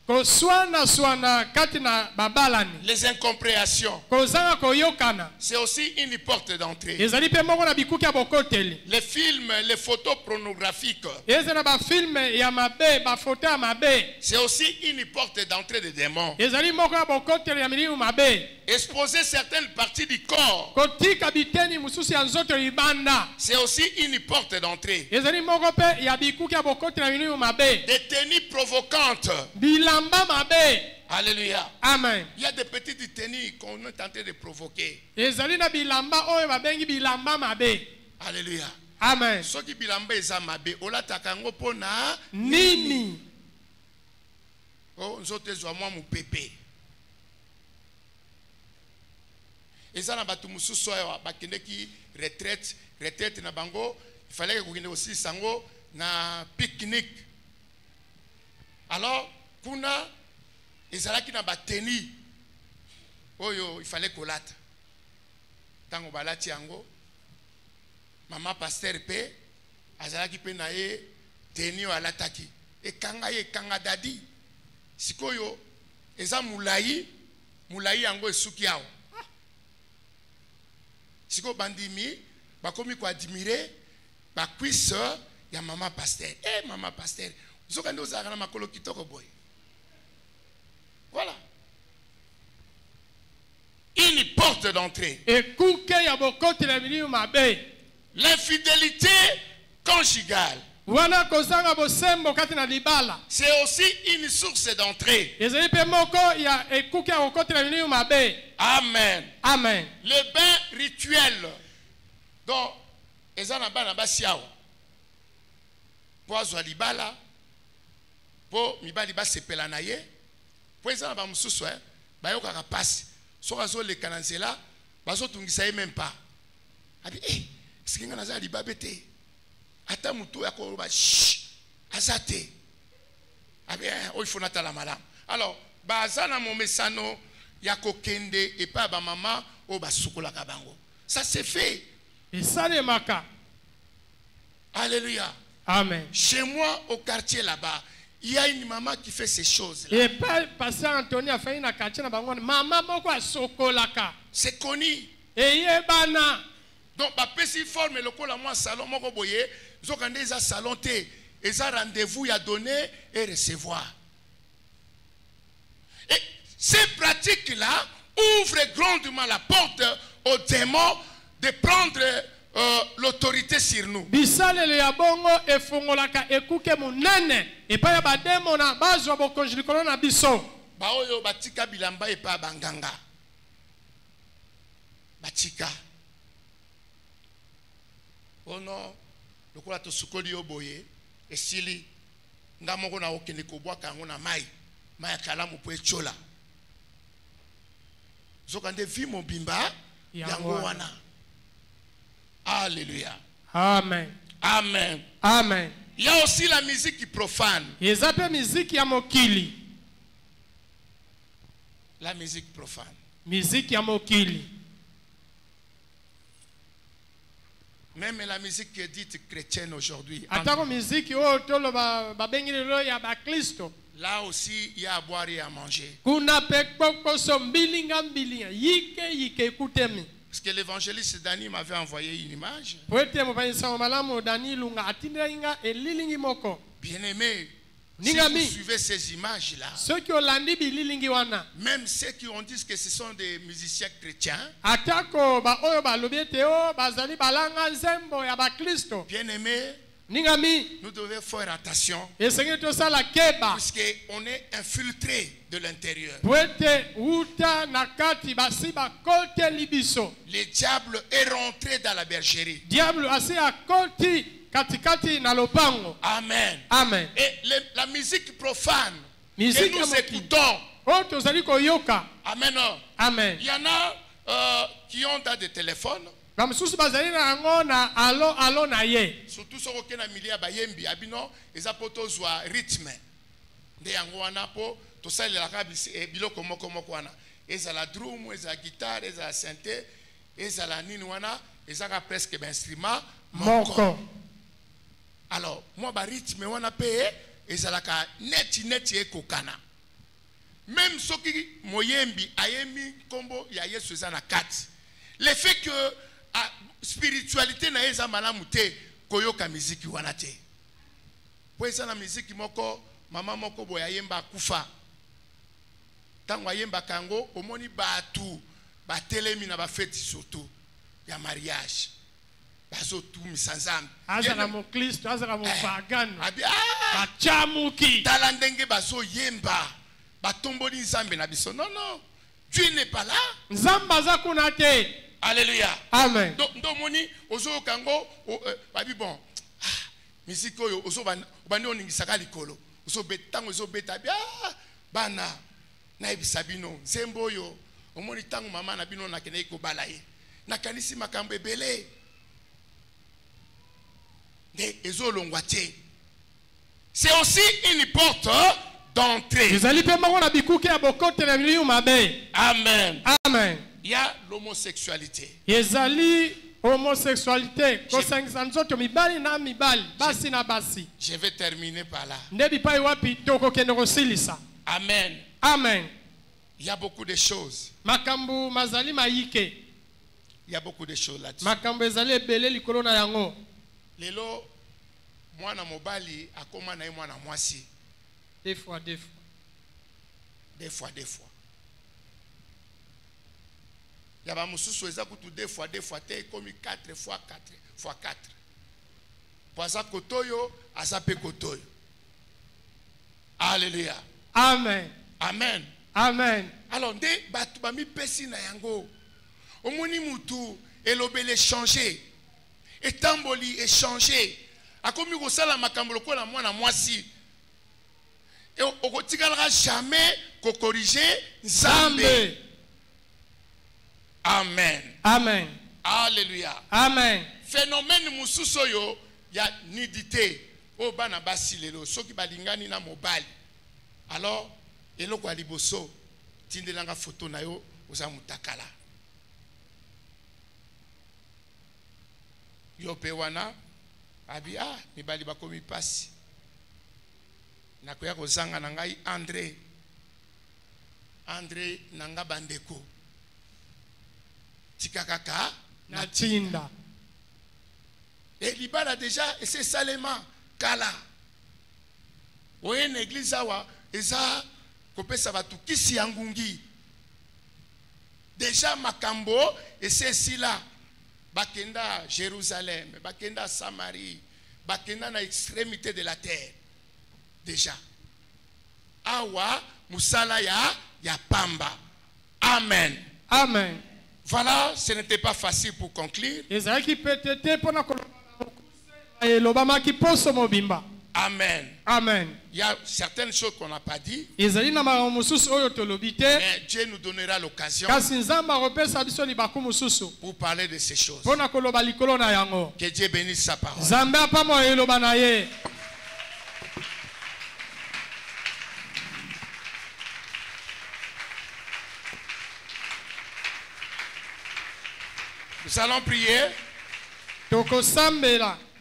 Koswana kati na babalani, les incompréhensions, kozanga koyokana c'est aussi une porte d'entrée. ezali mpe moko na bikuke ya bokoteli. Les films, les photos pornographiques, Eza na bafilme ya mabe, bafoto ya mabe, c'est aussi une porte d'entrée des démons. ezali moko ya bokoteli ya milimu mabe. Exposer certaines parties du corps, Kotika biteni mususu ya nzoto libanda, c'est aussi une porte d'entrée. ezali moko mpe ya bikuke ya bokoteli ya milimu mabe. Des tenues provocantes. Bilamba mabe. Alléluia. Amen. Il y a des petites tenues qu'on est en train de provoquer. Ezali na bilamba oyo babengi bilamba mabe. Alléluia. Amen. Ce qui bilamba eza mabe, olataka ngo pona Nini? oh nzote zwa mwa mupepe. Eza na batu mususu oyo bakendeki retraite na bango, il fallait que kokende aussi sango na pique-nique. Alors kuna ezalaki na bateni oyo il fallait kolata. Tango balati yango mama pasteur pe azalaki pe na ye teni o alataki ekanga dadi sikoyo eza mulai yango esuki awo siko bandimi bakomi ko admirer ba cuisse ya mama pasteur mama pasteur zoka ndo zaka na makolo kitoko boy. Voilà une porte d'entrée. Ekuke ya bokotela ya milimu mabe. L'infidélité conjugale, Wana kozanga bosembo kati na libala, c'est aussi une source d'entrée. ezali mpe moko ya ekuke ya bokotela ya milimu mabe. Amen. Amen. Le bain rituel. Donc, ezana bana basiawa. Po azwa libala, po mibali basepela na ye, po ezana ba mususu bayokaka pasi. Soka zo le kananzela, bazo tungisa ye même pas. Abi sikinga naza libabe te. Ata mutu ya ko ba azate. Abi o ifona tala malamu. Alors, bazana momesano ya kokende et pas ba maman o ba sukola ka bango. Ça c'est fait. Esalemaka. Alléluia. Amen. Chez moi au quartier là-bas, il y a une maman qui fait ces choses-là. Et pas pasteur Anthony a fait une quartier na bango maman moko asokolaka. C'est connu. Eyebana. Donc, si forme le col à moi salon, mon boye, zokande za salon te, et ça rendez-vous y a donné et recevoir. Et ces pratiques-là ouvrent grandement la porte aux démons de prendre l'autorité sur nous. Bisalele ya bongo efungolaka ekuke munene epa ya bademo na bazwa bokonzi likolo na biso. Baoyo batika bilamba epa banganga. Batika. Oh non, le kola to sukoli oboye esili nga moko na okende kobwaka ngo na mai kalamu po echola. Zokande vi mobimba yango wana. Alléluia. Amen. Amen. Amen. Il y a aussi la musique profane. Ezape miziki ya mokili. La musique profane. Miziki ya mokili. Même la musique qui est dite chrétienne aujourd'hui. Atako miziki o tolo babengi lelo ya bakristo. Là aussi, il y a à boire et à manger. Kuna pekpoko sombilinga mbilinga yike ekutemi. Parce que l'évangéliste Dani m'avait envoyé une image. Bien-aimé, si vous suivez ces images-là, même ceux qui ont dit que ce sont des musiciens chrétiens, bien-aimé, nous devons faire attention puisqu'on est infiltré de l'intérieur. Le diable est rentré dans la bergerie. Amen. Amen. Et la musique profane que nous écoutons. Amen. Amen. Il y en a qui ont des téléphones. Surtout ceux qui ont milieu bayembi abino ils apportent rythme. Nde yango wana po tosalelaka biloko moko wana. Ezala drum, ezala guitare, ezala synthé, ezala nini wana, ezaka presque instrument moko. Alors, moi ba rythme wana pe ezalaka neti ekokana. Même soki moyembi ayemi kombo ya Yesu ezana kati. Le fait que spiritualité na eza malamu te koyoka miziki wana te. Po eza na miziki moko mama moko boya yemba kufa. Tango ayemba kango omoni batu batelemi na ba fête surtout ya mariage. Bazo tu misanzambe. Azara mo Kristo, azara mo pagano. Bachamuki. Talandenge bazo yemba. Batomboli nzambe na biso. Non. Dieu n'est pas là. Nzamba za kuna te. Alléluia. Amen. Donc moni ozo kango babi bon. Musique oyo ozo bandi oningisaka likolo. Ozo betango ozo beta bia bana na ebisabino nzembo oyo omoni tango mama na bino na kene ko balaye. Na kanisi makambo ebele. C'est aussi une porte d'entrée. Amen. Amen. Il y a l'homosexualité. Homosexualité. Je vais terminer par là. Amen. Amen. Il y a beaucoup de choses. Il y a beaucoup de choses là-dessus. Lelo mwana mobali akoma na mwana mwasi. Des fois. Yaba mususu eza kutu deux fois te komi 4 fois 4. Poza kotoyo azape kotoyo. Alléluia. Amen. Amen. Amen. Alors nde batu bami pesi na yango. Omoni mutu elobele changer. Etamboli échanger. Akomi ko sala makambo lokola mwana mwasi. Et okotikalaka jamais ko corriger Nzambe. Amen. Amen. Alléluia. Amen. Phénomène mususu yo ya nudité. O bana basi lelo soki balingani na mobali. Alors eloko ya liboso tindelanga photo na yo oza mutakala. Yo pe wana abi mibali bakomi pasi nakoya kozanga na ngai André nanga bandeko tikakaka na tinda et libala déjà et c'est salement kala oye na église awa eza kopesa batu kisi ya ngungi déjà makambo et c'est si là bakenda Jérusalem, bakenda Samarie, bakenda na extrémité de la terre. Déjà. Awa musala ya pamba. Amen. Amen. Voilà, ce n'était pas facile pour conclure. Amen. Amen. Il y a certaines choses qu'on n'a pas dit. Mais Dieu nous donnera l'occasion pour parler de ces choses. Que Dieu bénisse sa parole. Nous allons prier.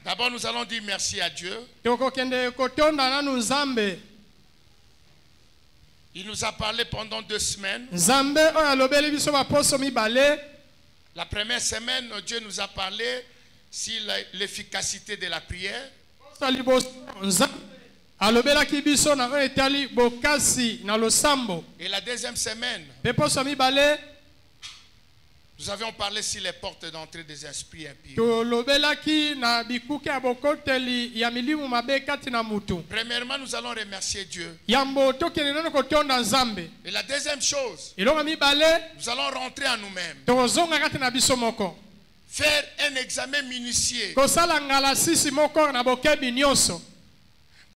D'abord, nous allons dire merci à Dieu. Il nous a parlé pendant 2 semaines. La première semaine, Dieu nous a parlé sur l'efficacité de la prière. Et la deuxième semaine, nous avions parlé sur les portes d'entrée des esprits impies. Premièrement, nous allons remercier Dieu. Et la deuxième chose, nous allons rentrer en nous-mêmes. Faire un examen minutieux